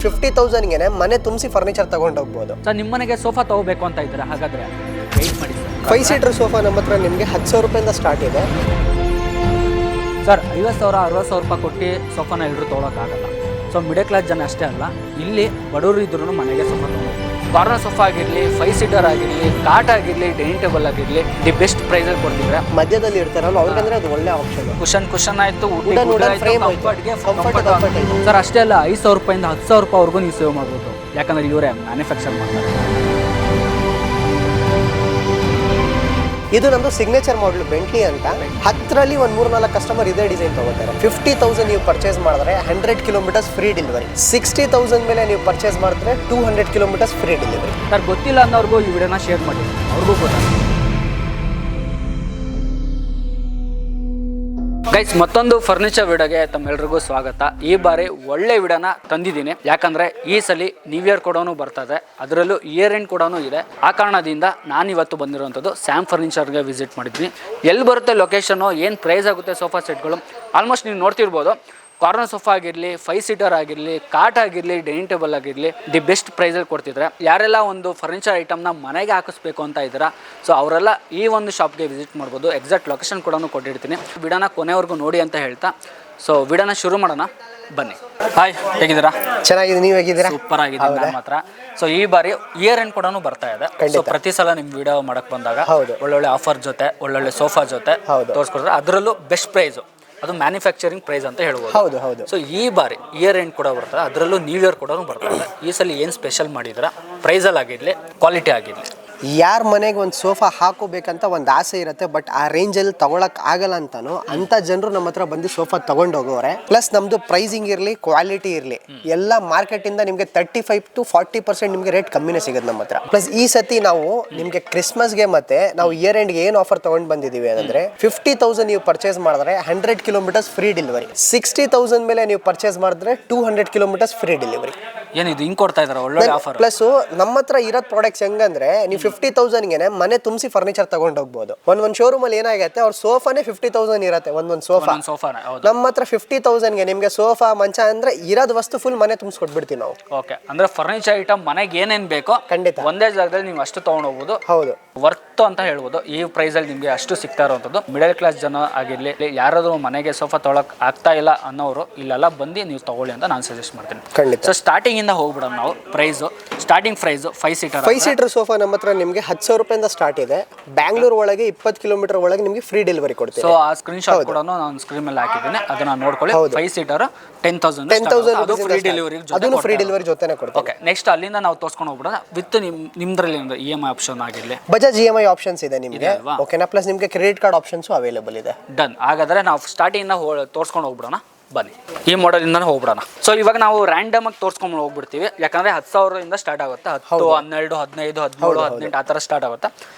50,000ಗೆ ಮನೆ ತುಂಬಿಸಿ ಫರ್ನಿಚರ್ ತಗೊಂಡು ಹೋಗ್ಬೋದು ಸರ್. ನಿಮ್ಮ ಮನೆಗೆ ಸೋಫಾ ತಗೋಬೇಕು ಅಂತ ಇದ್ದೀರಾ? ಹಾಗಾದ್ರೆ ವೆಯ್ಟ್ ಮಾಡಿ ಸರ್. 5 ಸೀಟರ್ ಸೋಫಾ ನಮ್ಮ ಹತ್ರ ನಿಮಗೆ 10,000 ರೂಪಾಯಿಂದ ಸ್ಟಾರ್ಟ್ ಇದೆ ಸರ್. 50,000 60,000 ರೂಪಾಯಿ ಕೊಟ್ಟು ಸೋಫಾನ ಎಲ್ಲರೂ ತೊಗೊಳಕ್ಕಾಗಲ್ಲ. ಸೊ ಮಿಡಲ್ ಕ್ಲಾಸ್ ಜನ ಅಷ್ಟೇ ಅಲ್ಲ, ಇಲ್ಲಿ ಬಡವರು ಇದ್ರೂ ಮನೆಗೆ ಸೋಫಾ ತೊಗೊಳ್ಬೋದು. ಕಾರ್ನರ್ ಸೋಫಾ ಆಗಿರಲಿ, 5 ಸೀಟರ್ ಆಗಿರಲಿ, ಕಾಟ್ ಆಗಿರಲಿ, ಡೈನಿಂಗ್ ಟೇಬಲ್ ಆಗಿರಲಿ, ದಿ ಬೆಸ್ಟ್ ಪ್ರೈಸಲ್ಲಿ ಕೊಡ್ತಿದ್ರೆ ಮಧ್ಯದಲ್ಲಿ ಇರ್ತಾರಲ್ಲ ಅವ್ರಿಗಂದ್ರೆ ಅದು ಒಳ್ಳೆ ಆಪ್ಷನ್. ಕುಷನ್ ಆಯಿತು, ಕಂಫರ್ಟ್ಗೆ ಸರ್. ಅಷ್ಟೇ ಅಲ್ಲ, 5,000 ರೂಪಾಯಿಂದ 10,000 ರೂಪಾಯಿವರೆಗೂ ನೀವು ಸೇವ್ ಮಾಡ್ಬೋದು. ಯಾಕಂದ್ರೆ ಇವರೇ ಮ್ಯಾನುಫ್ಯಾಕ್ಚರ್ ಮಾಡ್ತಾರೆ. ಇದು ನಮ್ಮದು ಸಿಗ್ನೇಚರ್ ಮಾಡಲ್ ಬೆಂಟ್ಲಿ ಅಂತ. 10ರಲ್ಲಿ ಒಂದು 3-4 ಕಸ್ಟಮರ್ ಇದೇ ಡಿಸೈನ್ ತಗೋತಾರೆ. 50,000 ನೀವು ಪರ್ಚೇಸ್ ಮಾಡಿದ್ರೆ 100 ಕಿಲೋಮೀಟರ್ಸ್ ಫ್ರೀ ಡೆಲಿವರಿ. 60,000 ಮೇಲೆ ನೀವು ಪರ್ಚೇಸ್ ಮಾಡಿದ್ರೆ 200 ಕಿಲೋಮೀಟರ್ಸ್ ಫ್ರೀ ಡೆಲಿವರಿ. ಸರ್, ಗೊತ್ತಿಲ್ಲ ಅನ್ನೋರ್ಗೂ ಈ ವಿಡಿಯೋನ ಶೇರ್ ಮಾಡಿ, ಅವ್ರಿಗೂ ಗೊತ್ತಾಗುತ್ತೆ. ಗೈಸ್, ಮತ್ತೊಂದು ಫರ್ನಿಚರ್ ವಿಡಿಯೋಗೆ ತಮ್ಮೆಲ್ಲರಿಗೂ ಸ್ವಾಗತ. ಈ ಬಾರಿ ಒಳ್ಳೆ ವಿಡಿಯೋನ ತಂದಿದ್ದೀನಿ. ಯಾಕಂದ್ರೆ ಈ ಸಲ ನ್ಯೂ ಇಯರ್ ಕೂಡ ಬರ್ತದೆ, ಅದರಲ್ಲೂ ಇಯರ್ ಎಂಡ್ ಕೂಡ ಇದೆ. ಆ ಕಾರಣದಿಂದ ನಾನು ಇವತ್ತು ಬಂದಿರುವಂಥದ್ದು ಸ್ಯಾಮ್ ಫರ್ನಿಚರ್ಗೆ ವಿಸಿಟ್ ಮಾಡಿದ್ದೀನಿ. ಎಲ್ಲಿ ಬರುತ್ತೆ ಲೊಕೇಶನು, ಏನು ಪ್ರೈಸ್ ಆಗುತ್ತೆ ಸೋಫಾ ಸೆಟ್ಗಳು, ಆಲ್ಮೋಸ್ಟ್ ನೀವು ನೋಡ್ತಿರ್ಬೋದು. ಕಾರ್ನರ್ ಸೋಫಾ ಆಗಿರಲಿ, 5 ಸೀಟರ್ ಆಗಿರಲಿ, ಕಾಟ್ ಆಗಿರಲಿ, ಡೈನಿಂಗ್ ಟೇಬಲ್ ಆಗಿರಲಿ, ದಿ ಬೆಸ್ಟ್ ಪ್ರೈಸಲ್ಲಿ ಕೊಡ್ತಿದ್ರೆ. ಯಾರೆಲ್ಲ ಒಂದು ಫರ್ನಿಚರ್ ಐಟಮ್ನ ಮನೆಗೆ ಹಾಕಿಸ್ಬೇಕು ಅಂತ ಇದ್ದೀರಾ, ಸೊ ಅವರೆಲ್ಲ ಈ ಒಂದು ಶಾಪ್ಗೆ ವಿಸಿಟ್ ಮಾಡ್ಬೋದು. ಎಕ್ಸಾಕ್ಟ್ ಲೊಕೇಶನ್ ಕೂಡ ಕೊಟ್ಟಿರ್ತೀನಿ. ವಿಡಿಯೋನ ಕೊನೆವರೆಗೂ ನೋಡಿ ಅಂತ ಹೇಳ್ತಾ, ಸೊ ವಿಡಿಯೋನ ಶುರು ಮಾಡೋಣ, ಬನ್ನಿ. ಹಾಯ್, ಹೇಗಿದ್ದೀರಾ? ಚೆನ್ನಾಗಿದೆ, ನೀವು ಹೇಗಿದ್ದೀರಾ? ಸೂಪರ್ ಆಗಿದ್ದೀನಿ ನಮ್ಮ ಹತ್ರ. ಸೊ ಈ ಬಾರಿ ಇಯರ್ ಎಂಡ್ ಕೂಡ ಬರ್ತಾ ಇದೆ. ಸೊ ಪ್ರತಿ ಸಲ ನಿಮ್ ವಿಡಿಯೋ ಮಾಡಕ್ ಬಂದಾಗ ಒಳ್ಳೊಳ್ಳೆ ಆಫರ್ ಜೊತೆ, ಒಳ್ಳೊಳ್ಳೆ ಸೋಫಾ ಜೊತೆ ತೋರಿಸ್ಕೊಡ್ತಾರೆ. ಅದರಲ್ಲೂ ಬೆಸ್ಟ್ ಪ್ರೈಸ್, ಅದು ಮ್ಯಾನುಫ್ಯಾಕ್ಚರಿಂಗ್ ಪ್ರೈಸ್ ಅಂತ ಹೇಳ್ಬೋದು. ಹೌದು. ಸೊ ಈ ಬಾರಿ ಇಯರ್ ಎಂಡ್ ಕೂಡ ಬರ್ತದೆ, ಅದರಲ್ಲೂ ನ್ಯೂ ಇಯರ್ ಕೂಡ ಬರ್ತದೆ. ಈ ಸಲ ಏನು ಸ್ಪೆಷಲ್ ಮಾಡಿದ್ರೆ, ಪ್ರೈಸಲ್ಲಿ ಆಗಿರಲಿ, ಕ್ವಾಲಿಟಿ ಆಗಿರಲಿ. ಯಾರ ಮನೆಗೆ ಒಂದು ಸೋಫಾ ಹಾಕೋಬೇಕಂತ ಒಂದು ಆಸೆ ಇರುತ್ತೆ, ಬಟ್ ಆ ರೇಂಜಲ್ಲಿ ತಗೊಳಕ್ ಆಗಲ್ಲ ಅಂತಾನು ಅಂತ ಜನರು ನಮ್ಮ ಹತ್ರ ಬಂದು ಸೋಫಾ ತಗೊಂಡೋಗೋರೆ. ಪ್ಲಸ್ ನಮ್ದು ಪ್ರೈಸಿಂಗ್ ಇರಲಿ, ಕ್ವಾಲಿಟಿ ಇರಲಿ, ಎಲ್ಲ ಮಾರ್ಕೆಟ್ ಇಂದ ನಿಮಗೆ 35 to 40% ನಿಮಗೆ ರೇಟ್ ಕಮ್ಮಿನೇ ಸಿಗುತ್ತೆ ನಮ್ಮ ಹತ್ರ. ಪ್ಲಸ್ ಈ ಸತಿ ನಾವು ನಿಮಗೆ ಕ್ರಿಸ್ಮಸ್ಗೆ ಮತ್ತೆ ನಾವು ಇಯರ್ ಎಂಡ್ಗೆ ಏನು ಆಫರ್ ತಗೊಂಡ್ ಬಂದಿದ್ದೀವಿ ಅಂದ್ರೆ, 50,000 ನೀವು ಪರ್ಚೇಸ್ ಮಾಡಿದ್ರೆ 100 ಕಿಲೋಮೀಟರ್ಸ್ ಫ್ರೀ ಡೆಲಿವರಿ. 60,000 ಮೇಲೆ ನೀವು ಪರ್ಚೇಸ್ ಮಾಡಿದ್ರೆ 200 ಕಿಲೋಮೀಟರ್ಸ್ ಫ್ರೀ ಡೆಲಿವರಿ. ಏನಿದು ಹಿಂಗ್ ಕೊಡ್ತಾ ಇದಾರೆ, ಒಳ್ಳೆ ಆಫರ್. ಪ್ಲಸ್ ನಮ್ಮ ಹತ್ರ ಇರೋ ಪ್ರಾಡಕ್ಟ್ಸ್ ಹೆಂಗಂದ್ರೆ, ನೀವು 50,000ಗೆ ಮನೆ ತುಂಬಿಸಿ ಫರ್ನಿಚರ್ ತಗೊಂಡು ಹೋಗ್ಬೋದು. ಒಂದೊಂದು ಶೋರೂಮ್ ಅಲ್ಲಿ ಏನಾಗುತ್ತೆ, ಅವ್ರ ಸೋಫಾನೇ 50,000 ಇರುತ್ತೆ, ಒಂದೊಂದು ಸೋಫಾ. ನಮ್ಮ ಹತ್ರ 50,000ಗೆ ನಿಮ್ಗೆ ಸೋಫಾ, ಮಂಚ ಅಂದ್ರೆ ಇರೋದ್ ವಸ್ತು ಫುಲ್ ಮನೆ ತುಂಬಿಸ್ಕೊಟ್ಬಿಡ್ತೀವಿ ನಾವು. ಓಕೆ, ಅಂದ್ರೆ ಫರ್ನಿಚರ್ ಐಟಮ್ ಮನೆಗೆ ಏನೇನ್ ಬೇಕೋ ಖಂಡಿತ ಒಂದೇ ಜಾಗದಲ್ಲಿ ನೀವು ಅಷ್ಟು ತಗೊಂಡು ಹೋಗ್ಬೋದು. ಹೌದು, ವರ್ತ್ ಅಂತ ಹೇಳ್ಬೋದು. ಈ ಪ್ರೈಸ್ ಅಲ್ಲಿ ನಿಮ್ಗೆ ಅಷ್ಟು ಸಿಗ್ತಾ ಇರುವಂತದ್ದು. ಮಿಡಲ್ ಕ್ಲಾಸ್ ಜನ ಆಗಿರ್ಲಿ, ಯಾರಾದ್ರೂ ಮನೆಗೆ ಸೋಫಾ ತೊಗೊಳಕ್ ಆಗ್ತಾ ಇಲ್ಲ ಅನ್ನೋರು ಇಲ್ಲೆಲ್ಲ ಬಂದು ನೀವು ತಗೊಳ್ಳಿ ಅಂತ ನಾನು ಸಜೆಸ್ಟ್ ಮಾಡ್ತೀನಿ. ಖಂಡಿತ. ಸೊ ಸ್ಟಾರ್ಟಿಂಗ್ ಇಂದ ಹೋಗ್ಬಿಡೋಣ ನಾವು. ಸ್ಟಾರ್ಟಿಂಗ್ ಪ್ರೈಸ್ 5 ಸೀಟರ್ ಸೋಫಾ ನಮ್ಮ ಹತ್ರ ನಿಮ್ಗೆ 10,000 ರೂಪಾಯಿಂದ ಸ್ಟಾರ್ಟ್ ಇದೆ. ಬ್ಯಾಂಗ್ಳೂರ್ ಒಳಗೆ 20 ಕಿಲೋಮೀಟರ್ ಒಳಗೆ ನಿಮ್ಗೆ ಫ್ರೀ ಡೆಲಿವರಿ ಕೊಡ್ತೀವಿ. ಸೊ ಆ ಸ್ಕ್ರೀನ್ ಶಾಟ್ ಕೂಡ ನಾನು ಸ್ಕ್ರೀನ್ ಮೇಲೆ ಹಾಕಿದ್ದೀನಿ, ಅದನ್ನ ನೋಡ್ಕೊಳ್ಳಿ. 5 ಸೀಟರ್ 10,000 ಅದು ಫ್ರೀ ಡೆಲಿವರಿ ಜೊತೆನೆ ಕೊಡ್ತೀವಿ. ಓಕೆ, ನೆಕ್ಸ್ಟ್ ಅಲ್ಲಿಂದ ನಾವು ತೋರ್ಸ್ಕೊಂಡು ಹೋಗ್ಬಿಡೋಣ. ವಿತ್ ನಿಮ್ದ್ರಲ್ಲಿ EMI ಆಪ್ಷನ್ ಆಗಿರ್ಲಿ, ಬಜಾಜ್ EMI ಆಪ್ಷನ್ಸ್ ಇದೆ ನಿಮಗೆ. ಓಕೆನಾ? ಪ್ಲಸ್ ನಿಮಗೆ ಕ್ರೆಡಿಟ್ ಕಾರ್ಡ್ ಆಪ್ಷನ್ಸ್ ಅವೈಲೇಬಲ್ ಇದೆ. ಡನ್. ಹಾಗಾದ್ರೆ ನಾವು ಸ್ಟಾರ್ಟಿಂಗ್ ಇಂದ ತೋರ್ಸ್ಕೊಂಡು ಹೋಗ್ಬಿಡೋಣ, ಬನ್ನಿ. ಈ ಮಾಡೆಲ್ ಇಂದ ಹೋಗ್ಬಿಡೋಣ. ಸೊ ಇವಾಗ ನಾವು ರ್ಯಾಂಡಮ್ ಆಗಿ ತೋರ್ಸ್ಕೊಂಡು ಹೋಗ್ಬಿಡ್ತೀವಿ, ಯಾಕಂದ್ರೆ 10,000 ಸ್ಟಾರ್ಟ್ ಆಗುತ್ತೆ. 10, 12, 15, 17, 18 ಆ ತರ ಸ್ಟಾರ್ಟ್ ಆಗುತ್ತೆ.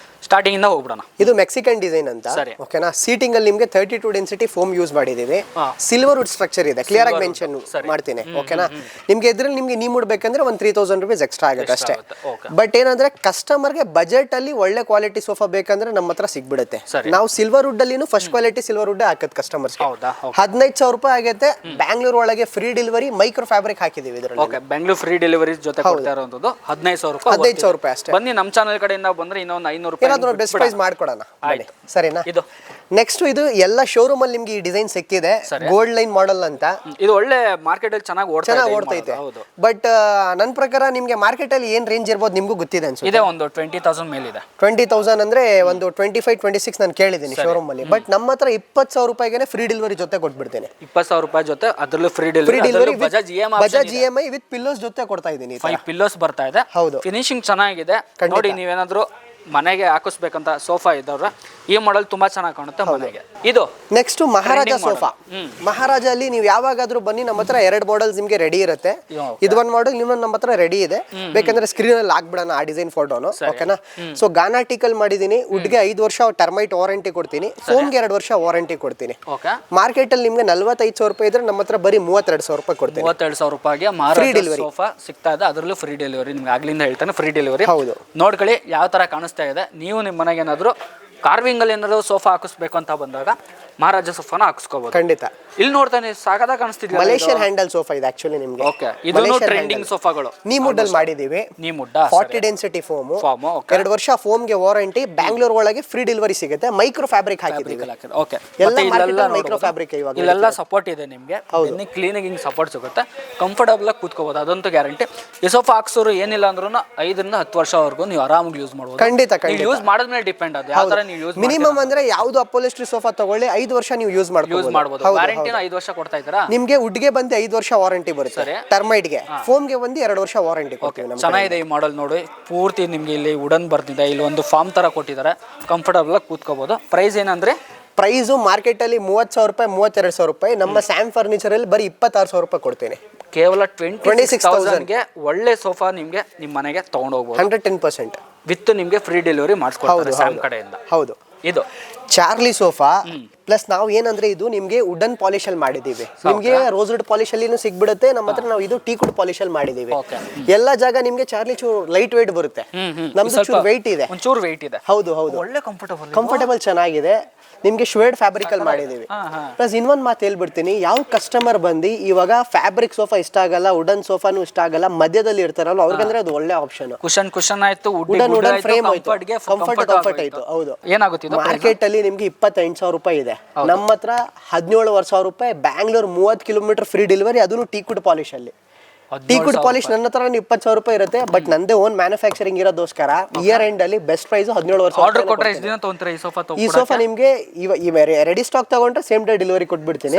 ಸ್ಟಾರ್ಟಿಂಗ್ ಇಂದ ಹೋಗ್ಬಿಡೋಣ. ಇದು ಮೆಕ್ಸಿಕನ್ ಡಿಸೈನ್ ಅಂತ. ಓಕೆನಾ? ಸೀಟಿಂಗ್ ಅಲ್ಲಿ ನಿಮಗೆ 32 ಡೆನ್ಸಿಟಿ ಫೋಮ್ ಯೂಸ್ ಮಾಡಿದೀವಿ. ಸಿಲ್ವರ್ ವುಡ್ ಸ್ಟ್ರಕ್ಚರ್ ಇದೆ, ಕ್ಲಿಯರ್ ಆಗಿ ಮೆನ್ಷನ್ ಮಾಡ್ತೀನಿ. ಓಕೆನಾ? ನಿಮ್ಗೆ ಇದ್ರಲ್ಲಿ ನಿಮ್ಗೆ ನೀ ಮುಡ್ಬೇಕಂದ್ರೆ ಒಂದು 3,000 ರೂಪೀಸ್ ಎಕ್ಸ್ಟ್ರಾ ಆಗುತ್ತೆ ಅಷ್ಟೇ. ಬಟ್ ಏನಂದ್ರೆ ಕಸ್ಟಮರ್ಗೆ ಬಜೆಟ್ ಅಲ್ಲಿ ಒಳ್ಳೆ ಕ್ವಾಲಿಟಿ ಸೋಫಾ ಬೇಕಂದ್ರೆ ನಮ್ಮ ಹತ್ರ ಸಿಗ್ಬಿಡುತ್ತೆ. ನಾವು ಸಿಲ್ವರ್ ವುಡ್ ಅಲ್ಲಿ ಫಸ್ಟ್ ಕ್ವಾಲಿಟಿ ಸಿಲ್ವರ್ ವುಡ್ ಹಾಕತ್ ಕಸ್ಟಮರ್ಸ್. 15,000 ರೂಪಾಯಿ ಆಗುತ್ತೆ. ಬ್ಯಾಂಗ್ಳೂರ್ ಒಳಗೆ ಫ್ರೀ ಡೆಲಿವರಿ, ಮೈಕ್ರೋ ಫ್ಯಾಬ್ರಿಕ್ ಹಾಕಿದೀವಿ ಇದರಲ್ಲಿ. ಓಕೆ, ಬ್ಯಾಂಗ್ಳೂರ್ ಫ್ರೀ ಡೆಲಿವರಿ ಜೊತೆ ಕೊಡ್ತಾ ಇರೋದು 15,000 ರೂಪಾಯಿ ಅಷ್ಟೇ. ಬನ್ನಿ ನಮ್ಮ ಚಾನಲ್ ಕಡೆಯಿಂದ ಬಂದ್ರೆ ಇನ್ನೊಂದು 500 ರೂಪಾಯಿ ಬೆಸ್ಟ್ ಪ್ರೈಸ್ ಮಾಡ್ಕೊಡೋಣ, ಸರಿನಾ? ಇದು ನೆಕ್ಸ್ಟ್ ಇದು ಎಲ್ಲ ಶೋರೂಮ್ ಅಲ್ಲಿ ನಿಮ್ಗೆ ಈ ಡಿಸೈನ್ ಸಿಕ್ಕಿದೆ. ಗೋಲ್ಡ್ ಲೈನ್ ಮಾಡೆಲ್ ಅಂತ. ಇದು ಒಳ್ಳೆ ಮಾರ್ಕೆಟ್ ಅಲ್ಲಿ ಚೆನ್ನಾಗಿ ಓಡ್ತೈತೆ. ಬಟ್ ನನ್ನ ಪ್ರಕಾರ ನಿಮ್ಗೆ ಮಾರ್ಕೆಟ್ ಅಲ್ಲಿ ಏನ್ ರೇಂಜ್ ಇರ್ಬೋದು ನಿಮ್ಗೂ ಗೊತ್ತಿದೆ ಅನ್ಸುತ್ತೆ. ಇದೆ ಒಂದು 20,000 ಮೇಲಿದೆ. 20,000 ಅಂದ್ರೆ ಒಂದು 25-26 ನಾನು ಕೇಳಿದ್ದೀನಿ ಶೋರೂಮ್ ಅಲ್ಲಿ. ಬಟ್ ನಮ್ಮ ಹತ್ರ 20,000 ರೂಪಾಯಿಗೆ ಫ್ರೀ ಡೆಲಿವರಿ ಜೊತೆ ಕೊಟ್ಬಿಡ್ತೇನೆ. 20,000 ರೂಪಾಯಿ ಜೊತೆ ಅದರಲ್ಲೂ free delivery. Bajaj EMI with pillows ಜೊತೆ ಕೊಡ್ತಾ ಇದ್ದೀನಿ. 5 ಪಿಲ್ಲೋಸ್ ಬರ್ತಾ ಇದೆ. ಹೌದು, ಫಿನಿಶಿಂಗ್ ಚೆನ್ನಾಗಿದೆ ನೋಡಿ. ನೀವೇನಾದ್ರೂ ಮನೆಗೆ ಹಾಕಿಸ್ಬೇಕಂತ ಸೋಫಾ ಇದ್ದವ್ರ ಈ ಮಾಡೆಲ್ ತುಂಬಾ ಚೆನ್ನಾಗಿ ಕಾಣುತ್ತೆ ಮನೆಗೆ. ಇದು ನೆಕ್ಸ್ಟ್ ಮಹಾರಾಜ ಸೋಫಾ. ಮಹಾರಾಜ ಅಲ್ಲಿ ನೀವು ಯಾವಾಗಾದ್ರೂ ಬನ್ನಿ, ನಮ್ಮ ಹತ್ರ 2 ಮಾಡೆಲ್ಸ್ ನಿಮ್ಗೆ ರೆಡಿ ಇರುತ್ತೆ. ಇದು ಒಂದು ಮಾಡೆಲ್, ಇನ್ನೊಂದು ನಮ್ಮ ಹತ್ರ ರೆಡಿ ಇದೆ. ಬೇಕಂದ್ರೆ ಸ್ಕ್ರೀನ್ ಅಲ್ಲಿ ಹಾಕ್ಬಿಡೋಣ ಆ ಡಿಸೈನ್ ಫೋಟೋನು. ಓಕೆನಾ? ಸೊ ಗಾನಾಟಿಕಲ್ ಮಾಡಿದೀನಿ. ವುಡ್ಗೆ 5 ವರ್ಷ ಟರ್ಮೈಟ್ ವಾರಂಟಿ ಕೊಡ್ತೀನಿ, ಫೋಮ್ಗೆ 2 ವರ್ಷ ವಾರಂಟಿ ಕೊಡ್ತೀನಿ. ಮಾರ್ಕೆಟ್ ಅಲ್ಲಿ ನಿಮ್ಗೆ 45,000 ರೂಪಾಯಿ ಇದ್ರೆ ನಮ್ಮ ಹತ್ರ ಬರೀ 32,000 ರೂಪಾಯಿ ಕೊಡ್ತೀನಿ. 32,000 ರೂಪಾಯಿಗೆ ಮಹಾರಾಜ ಸೋಫಾ ಸಿಗ್ತಾ ಇದೆ. ಅದರಲ್ಲೂ ಫ್ರೀ ಡೆಲಿವರಿ. ನಿಮ್ಗೆ ಆಗ್ಲಿಂದ ಹೇಳ್ತಾನೆ ಫ್ರೀ ಡೆಲಿವರಿ. ಹೌದು, ನೋಡ್ಕೊಳ್ಳಿ ಯಾವ ತರ ಕಾಣಿಸ್ತಾ ಇದೆ. ನೀವು ನಿಮ್ಮ ಮನೆಗೆ ಏನಾದ್ರು ಕಾರ್ವಿಂಗ್ ಅಲ್ಲಿ ಏನಾದ್ರು ಸೋಫಾ ಹಾಕಿಸ್ಬೇಕು ಅಂತ ಬಂದಾಗ ಮಹಾರಾಜ ಸೋಫಾನ ಹಾಕಿಸ್ಕೋಬಹುದು. ಖಂಡಿತ. ಇಲ್ಲಿ ನೋಡ್ತಾನೆ ಸಾಕಾದ ಕಾಣಿಸ್ತಿದ್ಯಾ? ಮಲೇಷಿಯನ್ ಹ್ಯಾಂಡಲ್ ಸೋಫಾ ಇದೆ ಆಕ್ಚುಲಿ ನಿಮಗೆ. ಓಕೆ, ಇದನ್ನು ಟ್ರೆಂಡಿಂಗ್ ಸೋಫಾಗಳು ನೀಮುಡ್ ಅಲ್ಲಿ ಮಾಡಿದೀವಿ. ನೀಮುಡ್ 40 ಡೆನ್ಸಿಟಿ ಫೋಮ್, 2 ವರ್ಷ ಫೋಮ್ ಗೆ ವಾರಂಟಿ, ಬ್ಯಾಂಗ್ಳೂರ್ ಒಳಗೆ ಫ್ರೀ ಡೆಲಿವರಿ ಸಿಗುತ್ತೆ. ಮೈಕ್ರೋ ಫ್ಯಾಬ್ರಿಕ್ ಹಾಕಿದೀವಿ. ಓಕೆ, ಎಲ್ಲ ಮೈಕ್ರೋ ಫ್ಯಾಬ್ರಿಕ್ ಇವಾಗ ಇಲ್ಲೆಲ್ಲ ಸಪೋರ್ಟ್ ಇದೆ ನಿಮಗೆ. ಕ್ಲೀನಿಂಗ್ ಹಿಂಗ್ ಸಪೋರ್ಟ್ ಸಿಗುತ್ತೆ, ಕಂಫರ್ಟಬಲ್ ಆಗಿ ಕೂತ್ಕೋಬಹುದು, ಅದಂತೂ ಗ್ಯಾರಂಟಿ. ಈ ಸೋಫಾ ಹಾಕ್ಸೋರು ಏನಿಲ್ಲ ಅಂದ್ರೂ 5 ರಿಂದ 10 ವರ್ಷವರೆಗೂ ನೀವು ಆರಾಮಾಗಿ ಯೂಸ್ ಮಾಡಬಹುದು. ಖಂಡಿತ. ಯೂಸ್ ಮಾಡಿದ್ಮೇಲೆ ಡಿಪೆಂಡ್ ಅದು ಯಾವ ತರ ನೀವು ಯೂಸ್. ಮಿನಿಮಮ್ ಅಂದ್ರೆ ಯಾವ್ದು ಅಪೋಲಿಸ್ಟ್ರಿ ಸೋಫಾ ತಗೊಳ್ಳಿ 5 ವರ್ಷ ನೀವು ಯೂಸ್ ಮಾಡಬಹುದು. ವಾರಂಟಿನ 5 ವರ್ಷ ಕೊಡ್ತಾ ಇದ್ದೀರಾ? ನಿಮ್ಗೆ ವುಡ್ಗೆ ಬಂದು 5 ವರ್ಷ ವಾರಂಟಿ ಬರುತ್ತೆ. ಟರ್ಮೈಟ್ ಗೆ, ಫೋಮ್ ಗೆ ಬಂದು 2 ವರ್ಷ ವಾರಂಟಿ ಕೊಡ್ತೀವಿ. ಚೆನ್ನಾಗಿದೆ ಈ ಮಾಡೆಲ್ ನೋಡಿ. ಪೂರ್ತಿ ನಿಮ್ಗೆ ಇಲ್ಲಿ ವುಡನ್ ಬರ್ತಿದೆ, ಇಲ್ಲಿ ಒಂದು ಫಾರ್ಮ್ ತರ ಕೊಟ್ಟಿದ್ದಾರೆ, ಕಂಫರ್ಟಬಲ್ ಆಗಿ ಕೂತ್ಕೋಬಹುದು. ಪ್ರೈಸ್ ಏನಂದ್ರೆ ಪ್ರೈಸು ಮಾರ್ಕೆಟ್ ಅಲ್ಲಿ 30,000 ರೂಪಾಯಿ, 32,000 ರೂಪಾಯಿ. ನಮ್ಮ ಸ್ಯಾಮ್ ಫರ್ನಿಚರ್ ಅಲ್ಲಿ ಬರೀ 26,000 ರೂಪಾಯಿ ಕೊಡ್ತೀನಿ. ಕೇವಲ 26,000 ಗೆ ಒಳ್ಳೆ ಸೋಫಾ ನಿಮ್ಗೆ ನಿಮ್ಮ ಮನೆಗೆ ತಗೊಂಡು ಹೋಗ್ಬೋದು. 110% ವಿತ್ ನಿಮ್ಗೆ ಫ್ರೀ ಡೆಲಿವರಿ ಮಾಡಿಸ್ಕೊಡ್ತಾರೆ ಸ್ಯಾಮ್ ಕಡೆಯಿಂದ. ಹೌದು. ಇದು ಚಾರ್ಲಿ ಸೋಫಾ ಪ್ಲಸ್ ನಾವು ಏನಂದ್ರೆ ಇದು ನಿಮ್ಗೆ ವುಡನ್ ಪಾಲಿಶ್ ಅಲ್ಲಿ ಮಾಡಿದೀವಿ. ನಿಮ್ಗೆ ರೋಸ್ವುಡ್ ಪಾಲಿಶ್ ಅಲ್ಲಿ ಸಿಗ್ಬಿಡುತ್ತೆ. ನಮ್ಮ ಹತ್ರ ನಾವು ಇದು ಟೀಕ್ವುಡ್ ಪಾಲಿಶ್ ಅಲ್ಲಿ ಮಾಡಿದೀವಿ. ಎಲ್ಲಾ ಜಾಗ ನಿಮ್ಗೆ ಚಾರ್ಲಿ ಚೂರು ಲೈಟ್ ವೇಟ್ ಬರುತ್ತೆ, ನಮ್ದು ಚೂರು ವೆಯ್ಟ್ ಇದೆ. ಒಂಚೂರು ವೆಯ್ಟ್ ಇದೆ. ಹೌದು. ಒಳ್ಳೆ ಕಂಫರ್ಟಬಲ್ ಚೆನ್ನಾಗಿದೆ. ನಿಮ್ಗೆ ಶ್ವೇಡ್ ಫ್ಯಾಬ್ರಿಕ್ ಅಲ್ಲಿ ಮಾಡಿದೀವಿ. ಪ್ಲಸ್ ಇನ್ನೊಂದ್ ಮಾತು ಹೇಳ್ಬಿಡ್ತೀನಿ, ಯಾವ ಕಸ್ಟಮರ್ ಬಂದು ಇವಾಗ ಫ್ಯಾಬ್ರಿಕ್ ಸೋಫಾ ಇಷ್ಟ ಆಗಲ್ಲ, ವುಡನ್ ಸೋಫಾನು ಇಷ್ಟ ಆಗಲ್ಲ, ಮಧ್ಯದಲ್ಲಿ ಇರ್ತಾರಲ್ಲ ಅವ್ರಿಗಂದ್ರೆ ಅದು ಒಳ್ಳೆ ಆಪ್ಷನ್. ಕುಶನ್ ಆಯ್ತು, ವುಡನ್ ಫ್ರೇಮ್ ಆಯ್ತು, ಕಂಫರ್ಟ್ ಆಯ್ತು. ಹೌದು. ಏನಾಗುತ್ತೆ ಮಾರ್ಕೆಟ್ ಅಲ್ಲಿ ನಿಮ್ಗೆ 28,000 ರೂಪಾಯಿ ಇದೆ. ನಮ್ಮ ಹತ್ರ 17,000 ರೂಪಾಯಿ. ಬ್ಯಾಂಗ್ಳೂರ್ 30 ಕಿಲೋಮೀಟರ್ ಫ್ರೀ ಡೆಲಿವರಿ, ಅದನ್ನು ಟೀಕ್ವುಡ್ ಪಾಲಿಶ್ ಅಲ್ಲಿ. ಟೀಕ್ವುಡ್ ಪಾಲಿಶ್ ನನ್ನ ಹತ್ರ 20,000 ರೂಪಾಯಿ ಇರುತ್ತೆ. ಬಟ್ ನಂದೇ ಓನ್ ಮ್ಯಾನುಫ್ಯಾಕ್ಚರಿಂಗ್ ಇರೋದೋಸ್ಕರ ಇಯರ್ ಎಂಡ್ ಅಲ್ಲಿ ಬೆಸ್ಟ್ ಪ್ರೈಸ್ 17,000. ಆರ್ಡರ್ ಕೊಟ್ರೆ ಎಷ್ಟು ದಿನ ತಗೊಂತೀರಾ ಈ ಸೋಫಾ? ಈ ಸೋಫಾ ನಿಮ್ಗೆ ರೆಡಿ ಸ್ಟಾಕ್ ತಗೊಂಡ್ರೆ ಸೇಮ್ ಡೇ ಡೆಲಿವರಿ ಕೊಟ್ಬಿಡ್ತೀನಿ.